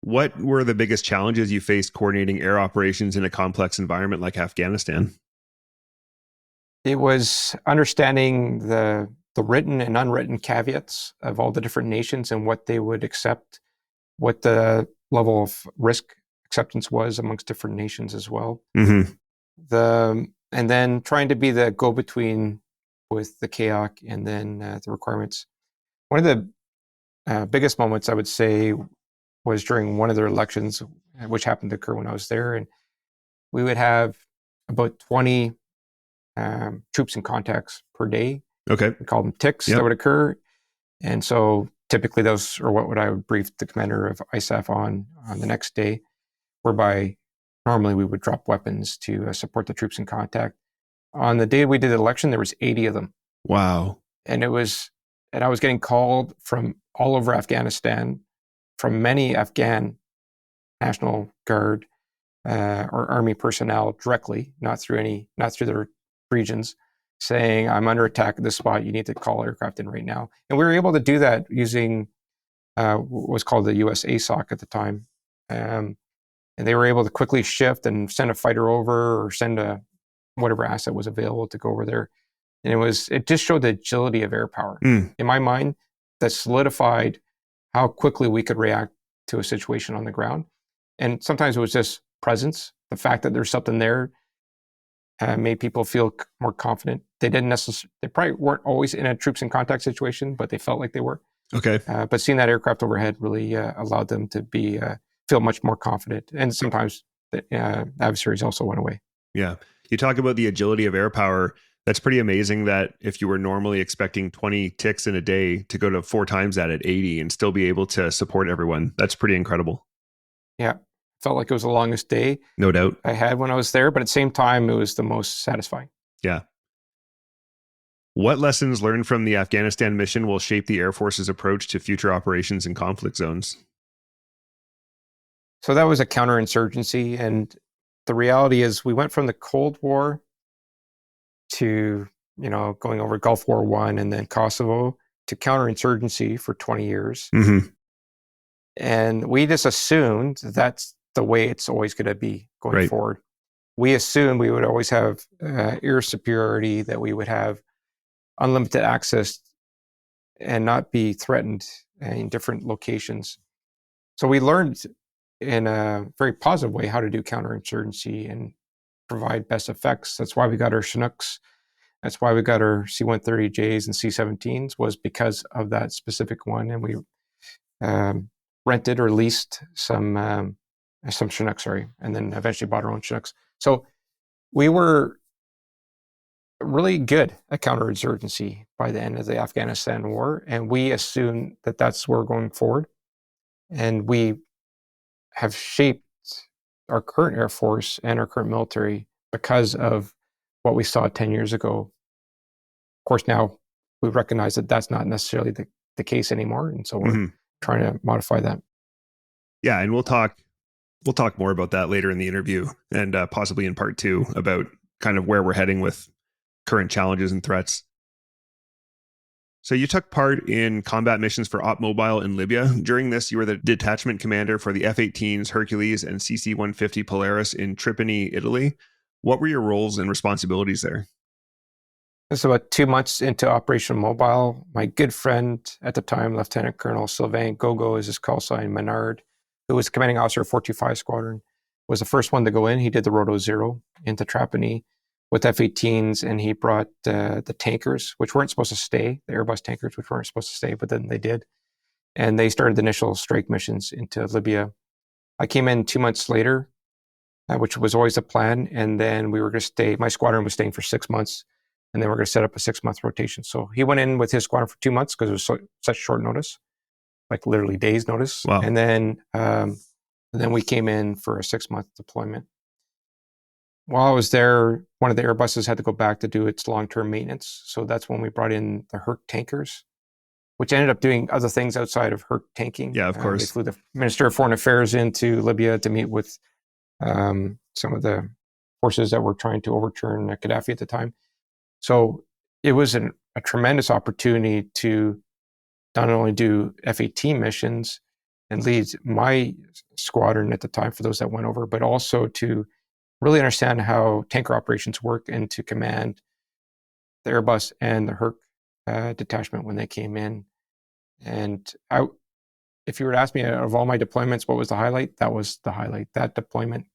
What were the biggest challenges you faced coordinating air operations in a complex environment like Afghanistan? It was understanding the written and unwritten caveats of all the different nations and what they would accept, what the level of risk acceptance was amongst different nations as well. Mm-hmm. And then trying to be the go-between with the CAOC and then the requirements. One of the biggest moments, I would say, was during one of their elections, which happened to occur when I was there. And we would have about 20 troops and contacts per day. Okay. We call them ticks that would occur. And so typically those are what I would brief the commander of ISAF on the next day, whereby normally we would drop weapons to support the troops in contact. On the day we did the election, there was 80 of them. Wow. And I was getting called from all over Afghanistan, from many Afghan National Guard or Army personnel directly, not through their regions, saying, I'm under attack at this spot, you need to call aircraft in right now. And we were able to do that using what was called the US ASOC at the time. And they were able to quickly shift and send a fighter over or send whatever asset was available to go over there. And it just showed the agility of air power. In my mind, that solidified how quickly we could react to a situation on the ground. And sometimes it was just presence. The fact that there's something there made people feel more confident. They probably weren't always in a troops in contact situation, but they felt like they were. Okay. But seeing that aircraft overhead really allowed them to feel much more confident. And sometimes the adversaries also went away. Yeah. You talk about the agility of air power. That's pretty amazing that if you were normally expecting 20 ticks in a day to go to 4 times that at 80 and still be able to support everyone. That's pretty incredible. Yeah. Felt like it was the longest day. No doubt. I had when I was there, but at the same time, it was the most satisfying. Yeah. What lessons learned from the Afghanistan mission will shape the Air Force's approach to future operations in conflict zones? So that was a counterinsurgency. And the reality is we went from the Cold War to, going over Gulf War I and then Kosovo to counterinsurgency for 20 years. Mm-hmm. And we just assumed that's the way it's always going to be going forward. We assumed we would always have air superiority, that we would have unlimited access and not be threatened in different locations. So we learned in a very positive way how to do counterinsurgency and provide best effects. That's why we got our Chinooks. That's why we got our C-130Js and C-17s, was because of that specific one. And we rented or leased some Chinooks, and then eventually bought our own Chinooks. So we were really good at counterinsurgency by the end of the Afghanistan war, and we assumed that that's where we're going forward. And we have shaped our current Air Force and our current military because of what we saw 10 years ago. Of course, now we recognize that that's not necessarily the case anymore, and so we're trying to modify that. Yeah, and we'll talk more about that later in the interview, and possibly in part 2 about kind of where we're heading with current challenges and threats. So you took part in combat missions for Op Mobile in Libya. During this, you were the detachment commander for the F-18s Hercules and CC-150 Polaris in Tripoli, Italy. What were your roles and responsibilities there? This is about 2 months into Operation Mobile. My good friend at the time, Lieutenant Colonel Sylvain Gogo, is his call sign, Menard, who was commanding officer of 425 Squadron, was the first one to go in. He did the Roto Zero into Trapani with F-18s, and he brought the tankers, which weren't supposed to stay, the Airbus tankers, which weren't supposed to stay, but then they did. And they started the initial strike missions into Libya. I came in 2 months later, which was always the plan, and then we were going to stay, my squadron was staying for 6 months, and then we're going to set up a 6-month rotation. So he went in with his squadron for 2 months because it was such short notice, like literally days notice. Wow. And then we came in for a 6-month deployment. while I was there, one of the Airbuses had to go back to do its long-term maintenance. So that's when we brought in the Herc tankers, which ended up doing other things outside of Herc tanking. Yeah, of They course. flew the Minister of Foreign Affairs into Libya to meet with some of the forces that were trying to overturn Gaddafi at the time. So it was a tremendous opportunity to not only do F-18 missions and lead my squadron at the time for those that went over, but also to really understand how tanker operations work and to command the Airbus and the Herc detachment when they came in. And if you were to ask me of all my deployments, what was the highlight? That was the highlight. That deployment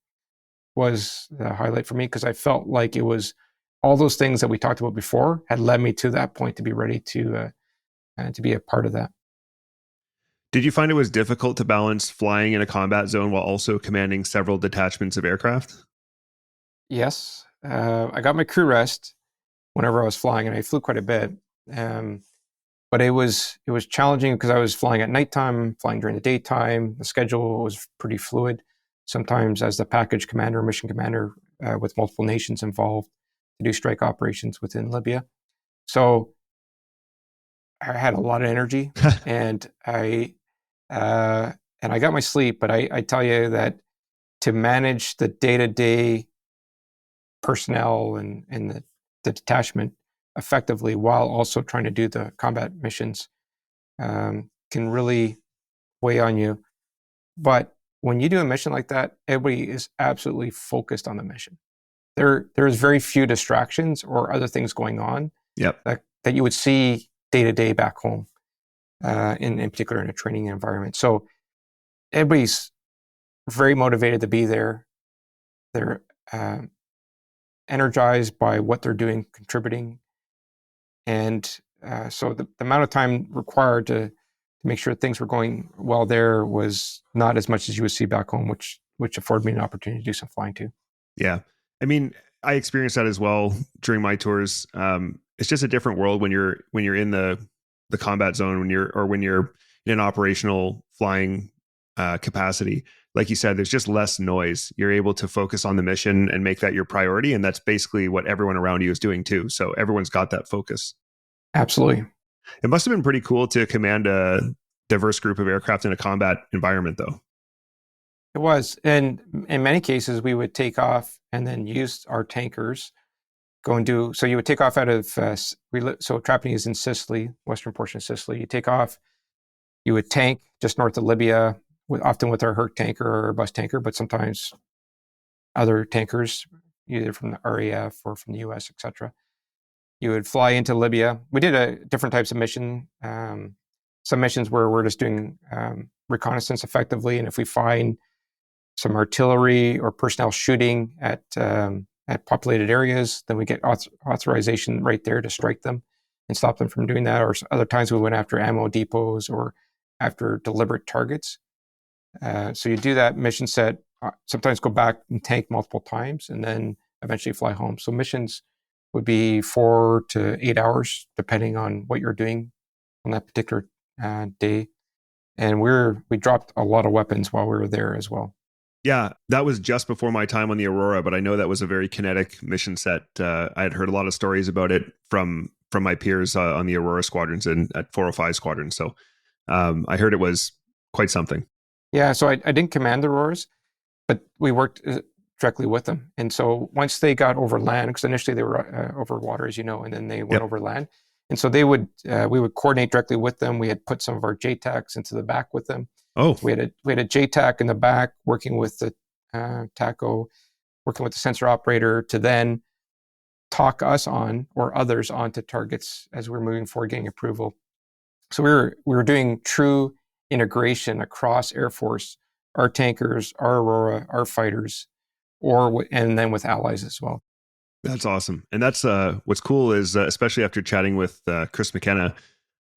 was the highlight for me because I felt like it was all those things that we talked about before had led me to that point to be ready to be a part of that. Did you find it was difficult to balance flying in a combat zone while also commanding several detachments of aircraft? Yes. I got my crew rest whenever I was flying, and I flew quite a bit. But it was challenging because I was flying at nighttime, flying during the daytime. The schedule was pretty fluid. Sometimes as the package commander, mission commander, with multiple nations involved to do strike operations within Libya. So I had a lot of energy and I got my sleep, but I tell you that to manage the day-to-day personnel and the detachment effectively while also trying to do the combat missions can really weigh on you. But when you do a mission like that, everybody is absolutely focused on the mission. There's very few distractions or other things going on that you would see day to day back home, in particular in a training environment. So everybody's very motivated to be there. They're energized by what they're doing, contributing. And so the amount of time required to make sure things were going well there was not as much as you would see back home, which afforded me an opportunity to do some flying too. Yeah. I mean, I experienced that as well during my tours. It's just a different world when you're in the combat zone, when you're in an operational flying capacity. Like you said, there's just less noise. You're able to focus on the mission and make that your priority. And that's basically what everyone around you is doing too. So everyone's got that focus. Absolutely. It must have been pretty cool to command a diverse group of aircraft in a combat environment, though. It was. And in many cases, we would take off and then use our tankers, so you would take off out of, so Trapani is in Sicily, western portion of Sicily. You take off, you would tank just north of Libya, often with our Herc tanker or our bus tanker, but sometimes other tankers, either from the RAF or from the US, etc. You would fly into Libya. We did different types of mission. Some missions where we're just doing reconnaissance effectively, and if we find some artillery or personnel shooting at populated areas, then we get authorization right there to strike them and stop them from doing that. Or other times we went after ammo depots or after deliberate targets. So you do that mission set, sometimes go back and tank multiple times, and then eventually fly home. So missions would be 4 to 8 hours, depending on what you're doing on that particular day. And we dropped a lot of weapons while we were there as well. Yeah, that was just before my time on the Aurora, but I know that was a very kinetic mission set. I had heard a lot of stories about it from my peers on the Aurora squadrons and at 405 squadron. So I heard it was quite something. Yeah, so I didn't command the Auroras, but we worked directly with them. And so once they got over land, because initially they were over water, as you know, and then they went over land. And so we would coordinate directly with them. We had put some of our JTACs into the back with them. Oh, we had a JTAC in the back working with the TACO, working with the sensor operator to then talk us on or others onto targets as we're moving forward, getting approval. So we were doing true integration across Air Force, our tankers, our Aurora, our fighters, and then with allies as well. That's awesome. And that's what's cool is especially after chatting with Chris McKenna,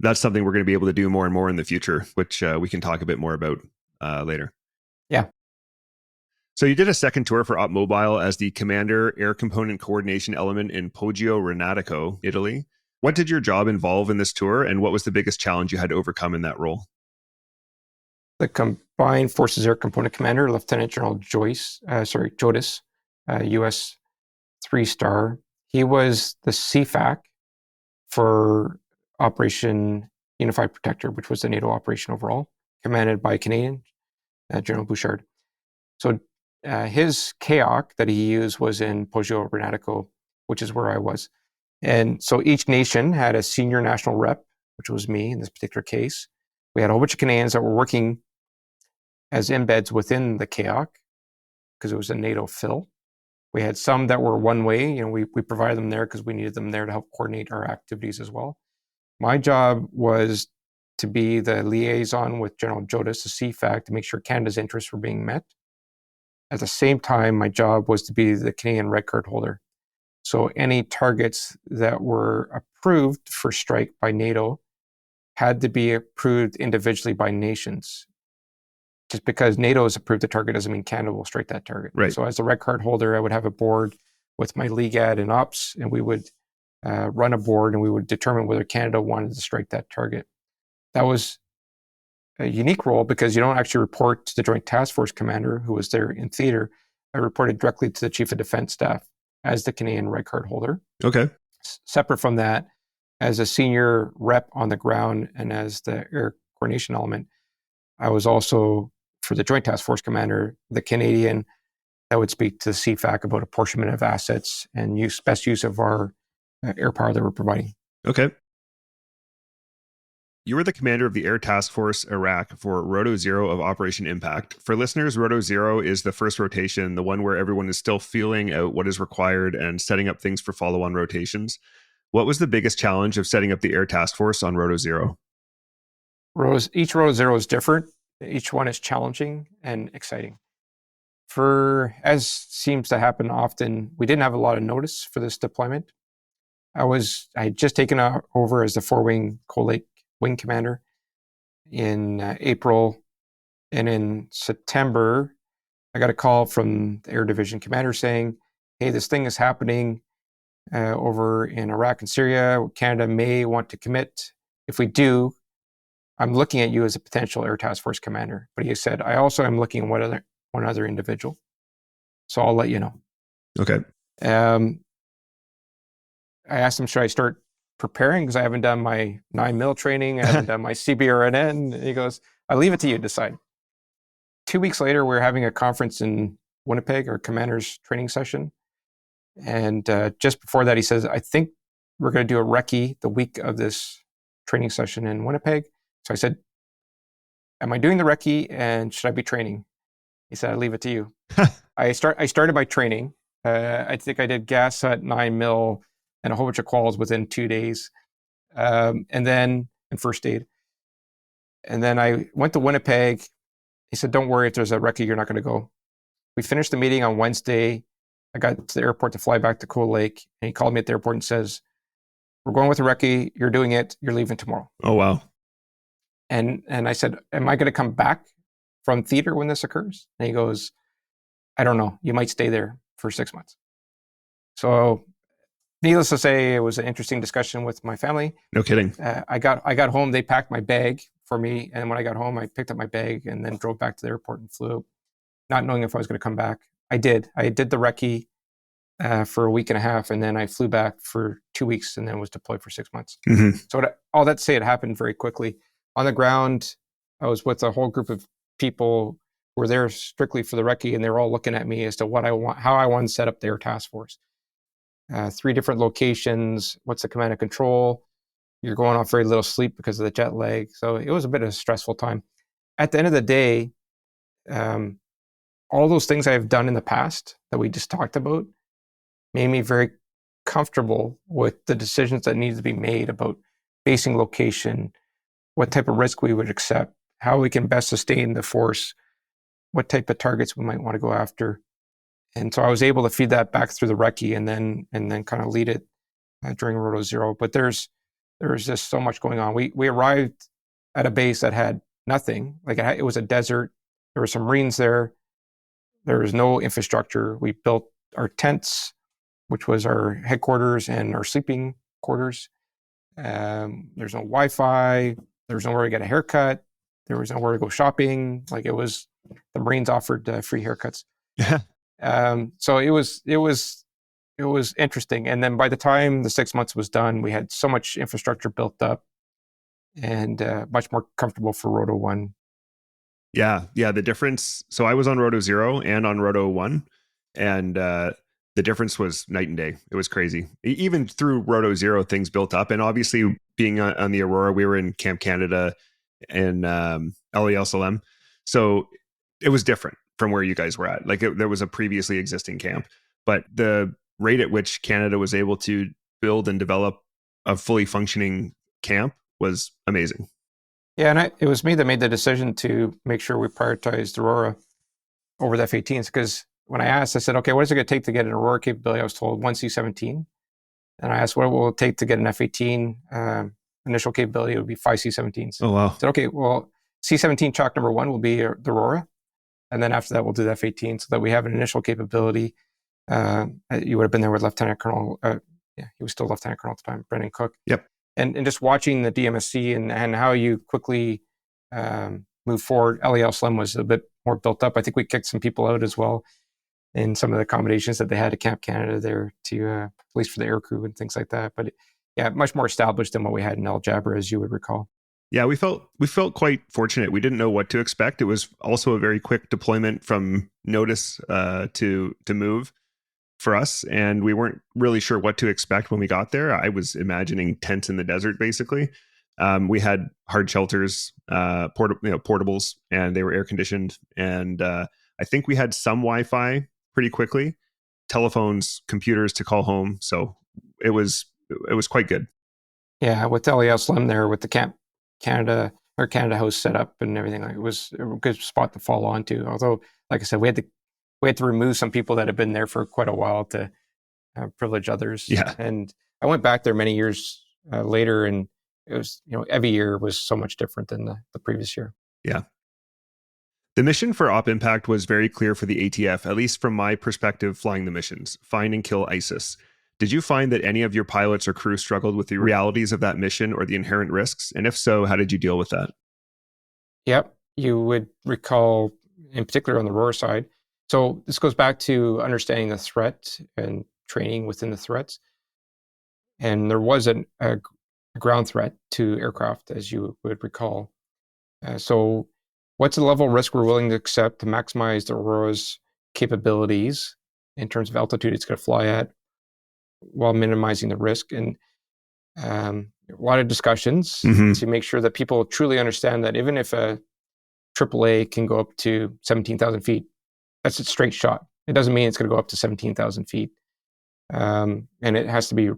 that's something we're going to be able to do more and more in the future, which we can talk a bit more about later. Yeah. So you did a second tour for Op Mobile as the Commander Air Component Coordination Element in Poggio Renatico, Italy. What did your job involve in this tour, and what was the biggest challenge you had to overcome in that role? The Combined Forces Air Component Commander, Lieutenant General Jodis, U.S. 3-star. He was the CFAC for Operation Unified Protector, which was the NATO operation overall, commanded by Canadian General Bouchard. So his CAOC that he used was in Poggio Renatico, which is where I was. And so each nation had a senior national rep, which was me in this particular case. We had a whole bunch of Canadians that were working as embeds within the CAOC because it was a NATO fill. We had some that were one way. We provided them there because we needed them there to help coordinate our activities as well. My job was to be the liaison with General Jodas, the CFAC, to make sure Canada's interests were being met. At the same time, my job was to be the Canadian red card holder. So any targets that were approved for strike by NATO had to be approved individually by nations. Just because NATO has approved the target doesn't mean Canada will strike that target. Right. So as a red card holder, I would have a board with my LEGAD and ops, and we would run a board and we would determine whether Canada wanted to strike that target. That was a unique role because you don't actually report to the Joint Task Force commander who was there in theater. I reported directly to the Chief of Defense Staff as the Canadian red card holder. Okay. Separate from that, as a senior rep on the ground and as the air coordination element, I was also, for the Joint Task Force commander, the Canadian that would speak to the CFAC about apportionment of assets and best use of our air power that we're providing. Okay. You were the commander of the Air Task Force Iraq for Roto Zero of Operation Impact. For listeners, Roto Zero is the first rotation, the one where everyone is still feeling out what is required and setting up things for follow-on rotations. What was the biggest challenge of setting up the Air Task Force on Roto Zero? Each Roto Zero is different. Each one is challenging and exciting. As seems to happen often, we didn't have a lot of notice for this deployment. I had just taken over as the 4-wing Cold Lake wing commander in April, and in September, I got a call from the Air Division commander saying, hey, this thing is happening over in Iraq and Syria. Canada may want to commit. If we do, I'm looking at you as a potential Air Task Force commander. But he said, I also am looking at one other individual. So I'll let you know. Okay. I asked him, should I start preparing? Because I haven't done my 9mm training. I haven't done my CBRNN. And he goes, I leave it to you to decide. 2 weeks later, we're having a conference in Winnipeg, our commander's training session. And just before that, he says, I think we're going to do a recce the week of this training session in Winnipeg. So I said, am I doing the recce and should I be training? He said, I leave it to you. I started my training. I think I did gas at 9mm and a whole bunch of quals within 2 days. And first aid. And then I went to Winnipeg. He said, don't worry, if there's a recce, you're not going to go. We finished the meeting on Wednesday. I got to the airport to fly back to Cold Lake. And he called me at the airport and says, we're going with a recce. You're doing it. You're leaving tomorrow. Oh, wow. And I said, am I going to come back from theater when this occurs? And he goes, I don't know. You might stay there for 6 months. So needless to say, it was an interesting discussion with my family. No kidding. I got home. They packed my bag for me. And when I got home, I picked up my bag and then drove back to the airport and flew, not knowing if I was going to come back. I did the recce for a week and a half. And then I flew back for 2 weeks and then was deployed for 6 months. Mm-hmm. So all that to say, it happened very quickly. On the ground, I was with a whole group of people who were there strictly for the recce, and they were all looking at me as to what I want, how I want to set up their task force. 3 different locations. What's the command and control? You're going off very little sleep because of the jet lag. So it was a bit of a stressful time. At the end of the day, all those things I've done in the past that we just talked about made me very comfortable with the decisions that needed to be made about basing location, what type of risk we would accept, how we can best sustain the force, what type of targets we might want to go after. And so I was able to feed that back through the recce and then kind of lead it during Roto Zero. But there was just so much going on. We arrived at a base that had nothing. Like it was a desert. There were some Marines there. There was no infrastructure. We built our tents, which was our headquarters and our sleeping quarters. There's no Wi-Fi. There was nowhere to get a haircut. There was nowhere to go shopping. Like the Marines offered free haircuts. So it was it was interesting. And then by the time the 6 months was done, we had so much infrastructure built up and much more comfortable for Roto 1. Yeah. The difference. So I was on Roto 0 and on Roto 1, and the difference was night and day. It was crazy. Even through Roto 0, things built up. And obviously, being on the Aurora, we were in Camp Canada in LEL Salem. So it was different from where you guys were at. Like there was a previously existing camp, but the rate at which Canada was able to build and develop a fully functioning camp was amazing. Yeah, and it was me that made the decision to make sure we prioritized Aurora over the F-18s, because when I asked, I said, okay, what is it going to take to get an Aurora capability? I was told one C-17. And I asked, what will it take to get an F-18 initial capability? It would be 5 C-17s. Oh, wow. I said, okay, well, C-17 chalk number 1 will be the Aurora. And then after that, we'll do the F-18 so that we have an initial capability. You would have been there with Lieutenant Colonel, he was still Lieutenant Colonel at the time, Brendan Cook. Yep. And just watching the DMSC and how you quickly move forward. LEL Slim was a bit more built up. I think we kicked some people out as well in some of the accommodations that they had at Camp Canada there to, at least for the air crew and things like that. But yeah, much more established than what we had in El Jabra, as you would recall. Yeah, we felt quite fortunate. We didn't know what to expect. It was also a very quick deployment from notice to move for us, and we weren't really sure what to expect when we got there. I was imagining tents in the desert, basically. We had hard shelters, portables, and they were air conditioned. And I think we had some Wi-Fi pretty quickly, telephones, computers to call home. So it was quite good. Yeah, with LEL Slim there, with the Camp Canada or Canada House set up and everything, it was a good spot to fall onto. Although, like I said, we had to remove some people that had been there for quite a while to privilege others. Yeah. And I went back there many years later, and it was, every year was so much different than the previous year. Yeah. The mission for Op Impact was very clear for the ATF, at least from my perspective flying the missions: find and kill ISIS. Did you find that any of your pilots or crew struggled with the realities of that mission or the inherent risks? And if so, how did you deal with that? Yep. You would recall, in particular on the Aurora side. So this goes back to understanding the threat and training within the threats. And there was a ground threat to aircraft, as you would recall. So what's the level of risk we're willing to accept to maximize the Aurora's capabilities in terms of altitude it's going to fly at, while minimizing the risk? And a lot of discussions to make sure that people truly understand that even if a AAA can go up to 17,000 feet, that's a straight shot. It doesn't mean it's going to go up to 17,000 feet. And it has to be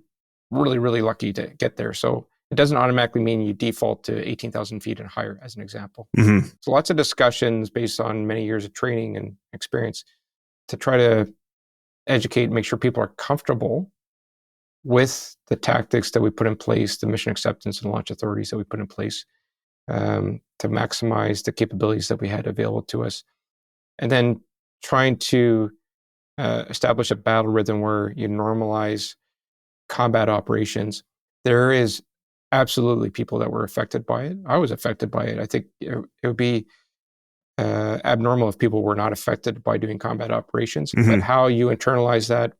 really, really lucky to get there. So it doesn't automatically mean you default to 18,000 feet and higher, as an example. So lots of discussions based on many years of training and experience to try to educate and make sure people are comfortable with the tactics that we put in place, the mission acceptance and launch authorities that we put in place to maximize the capabilities that we had available to us. And then trying to establish a battle rhythm where you normalize combat operations. There is absolutely people that were affected by it. I was affected by it. I think it would be abnormal if people were not affected by doing combat operations. But how you internalize that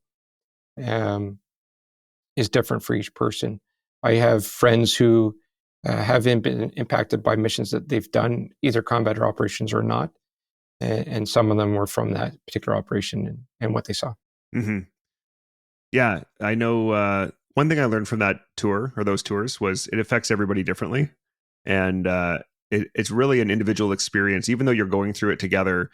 is different for each person. I have friends who have been impacted by missions that they've done, either combat or operations or not. And some of them were from that particular operation and what they saw. Yeah, I know one thing I learned from that tour, or those tours, was it affects everybody differently. And it's really an individual experience. Even though you're going through it together,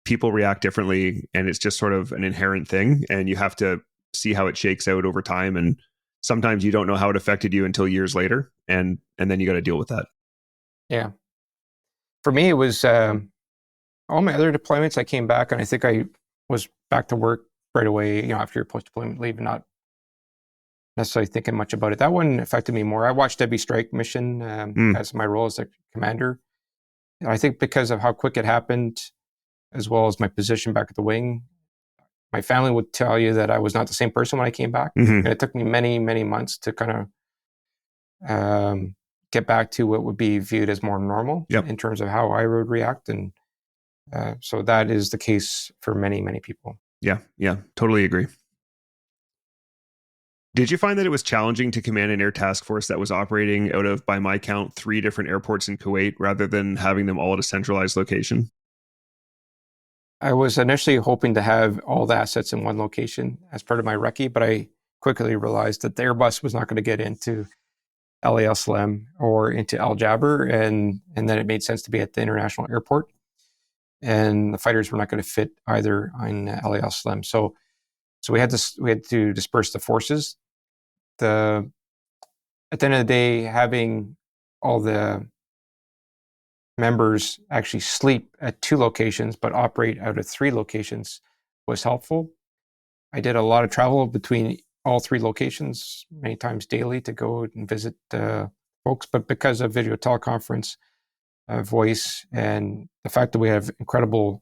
people react differently, and it's just sort of an inherent thing. And you have to see how it shakes out over time. And sometimes you don't know how it affected you until years later. And then you got to deal with that. Yeah. For me, it was all my other deployments. I came back and I think I was back to work right away, after your post-deployment leave, and not necessarily thinking much about it. That one affected me more. I watched every strike mission as my role as the commander. And I think because of how quick it happened, as well as my position back at the wing, my family would tell you that I was not the same person when I came back. And it took me many, many months to kind of get back to what would be viewed as more normal in terms of how I would react. And so that is the case for many, many people. Yeah, totally agree. Did you find that it was challenging to command an air task force that was operating out of, by my count, 3 different airports in Kuwait rather than having them all at a centralized location? I was initially hoping to have all the assets in one location as part of my recce, but I quickly realized that the Airbus was not going to get into Al Salem or into Al Jaber, and then it made sense to be at the international airport. And the fighters were not going to fit either in Al Salem. So we had to disperse the forces. At the end of the day, having all the members actually sleep at 2 locations but operate out of 3 locations was helpful. I did a lot of travel between all 3 locations, many times daily, to go and visit folks. But because of video teleconference, voice, and the fact that we have incredible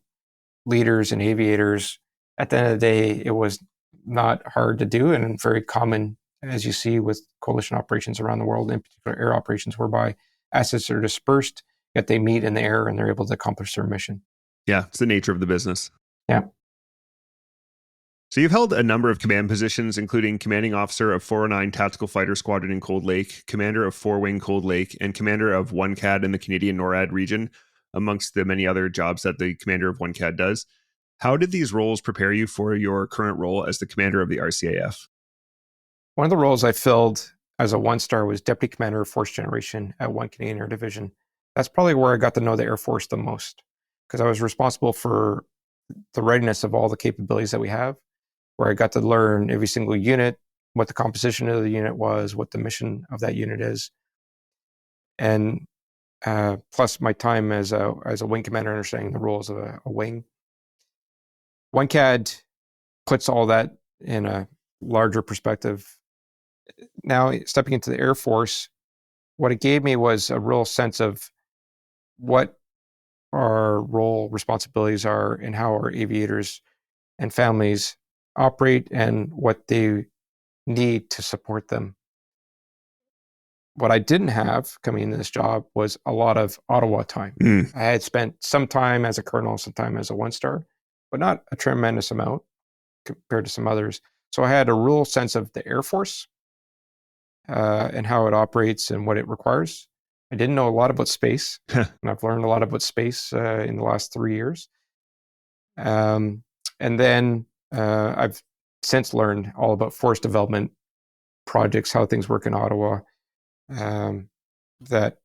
leaders and aviators, at the end of the day, it was not hard to do and very common, as you see with coalition operations around the world, in particular air operations, whereby assets are dispersed, yet they meet in the air and they're able to accomplish their mission. Yeah, it's the nature of the business. Yeah. So you've held a number of command positions, including commanding officer of 409 Tactical Fighter Squadron in Cold Lake, commander of 4-Wing Cold Lake, and commander of 1CAD in the Canadian NORAD region, amongst the many other jobs that the commander of 1CAD does. How did these roles prepare you for your current role as the commander of the RCAF? One of the roles I filled as a 1-star was Deputy Commander of Force Generation at 1 Canadian Air Division. That's probably where I got to know the Air Force the most, because I was responsible for the readiness of all the capabilities that we have, where I got to learn every single unit, what the composition of the unit was, what the mission of that unit is. And plus my time as a wing commander, understanding the roles of a wing. 1CAD puts all that in a larger perspective. Now, stepping into the Air Force, what it gave me was a real sense of what our role responsibilities are and how our aviators and families operate and what they need to support them. What I didn't have coming into this job was a lot of Ottawa time. I had spent some time as a colonel, some time as a 1-star, but not a tremendous amount compared to some others. So I had a real sense of the Air Force and how it operates and what it requires. I didn't know a lot about space, and I've learned a lot about space in the last 3 years. And then I've since learned all about force development projects, how things work in Ottawa, that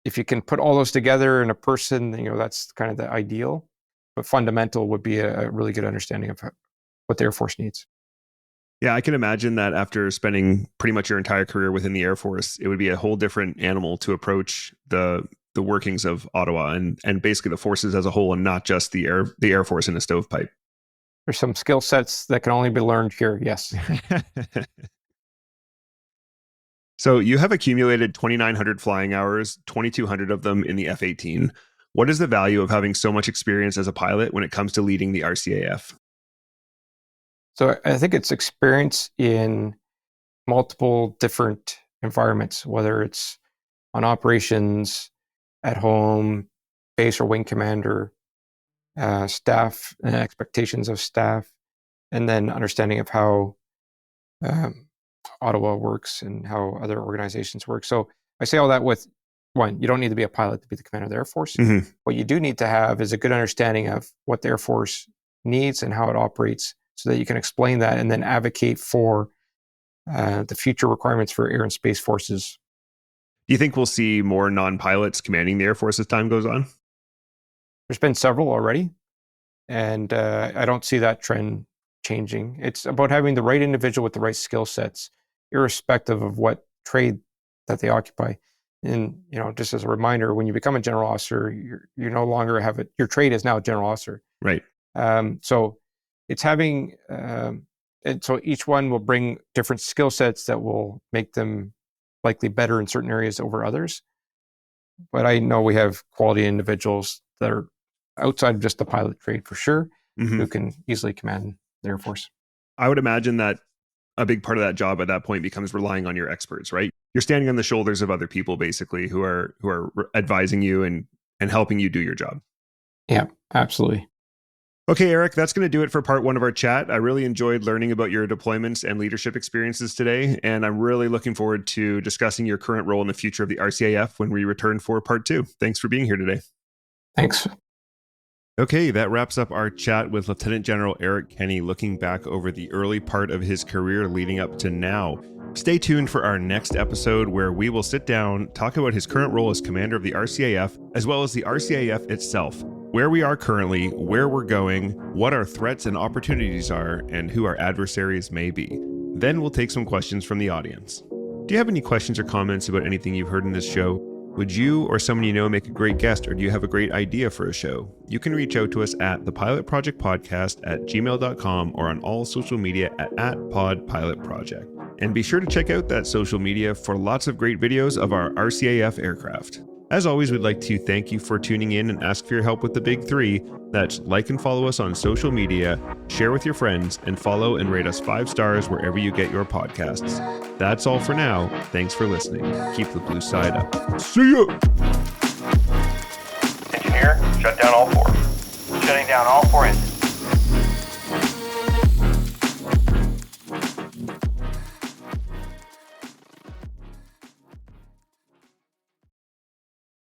if you can put all those together in a person, that's kind of the ideal. But fundamental would be a really good understanding of what the Air Force needs. Yeah, I can imagine that after spending pretty much your entire career within the Air Force, it would be a whole different animal to approach the workings of Ottawa and basically the forces as a whole, and not just the Air Force in a stovepipe. There's some skill sets that can only be learned here, yes. So you have accumulated 2,900 flying hours, 2,200 of them in the F-18. What is the value of having so much experience as a pilot when it comes to leading the RCAF? So I think it's experience in multiple different environments, whether it's on operations, at home, base or wing commander, staff and expectations of staff, and then understanding of how Ottawa works and how other organizations work. So I say all that with, one, you don't need to be a pilot to be the commander of the Air Force. Mm-hmm. What you do need to have is a good understanding of what the Air Force needs and how it operates, so that you can explain that and then advocate for the future requirements for air and space forces. Do you think we'll see more non-pilots commanding the Air Force as time goes on? There's been several already, and I don't see that trend changing. It's about having the right individual with the right skill sets, irrespective of what trade that they occupy. And, just as a reminder, when you become a general officer, you no longer have it. Your trade is now a general officer. Right. So it's having, and so each one will bring different skill sets that will make them likely better in certain areas over others. But I know we have quality individuals that are outside of just the pilot trade for sure, Mm-hmm. who can easily command the Air Force. I would imagine that a big part of that job at that point becomes relying on your experts, right? You're standing on the shoulders of other people, basically, who are advising you and helping you do your job. Yeah, absolutely. Okay, Eric, that's going to do it for part 1 of our chat. I really enjoyed learning about your deployments and leadership experiences today, and I'm really looking forward to discussing your current role in the future of the RCAF when we return for part 2. Thanks for being here today. Thanks. Okay, that wraps up our chat with Lieutenant General Eric Kenny, looking back over the early part of his career leading up to now. Stay tuned for our next episode where we will sit down, talk about his current role as commander of the RCAF, as well as the RCAF itself, where we are currently, where we're going, what our threats and opportunities are, and who our adversaries may be. Then we'll take some questions from the audience. Do you have any questions or comments about anything you've heard in this show? Would you or someone you know make a great guest, or do you have a great idea for a show? You can reach out to us at thepilotprojectpodcast@gmail.com or on all social media at @podpilotproject. And be sure to check out that social media for lots of great videos of our RCAF aircraft. As always, we'd like to thank you for tuning in and ask for your help with the big 3. That's like and follow us on social media, share with your friends, and follow and rate us 5 stars wherever you get your podcasts. That's all for now. Thanks for listening. Keep the blue side up. See ya! Engineer, shut down all 4. Shutting down all 4 engines.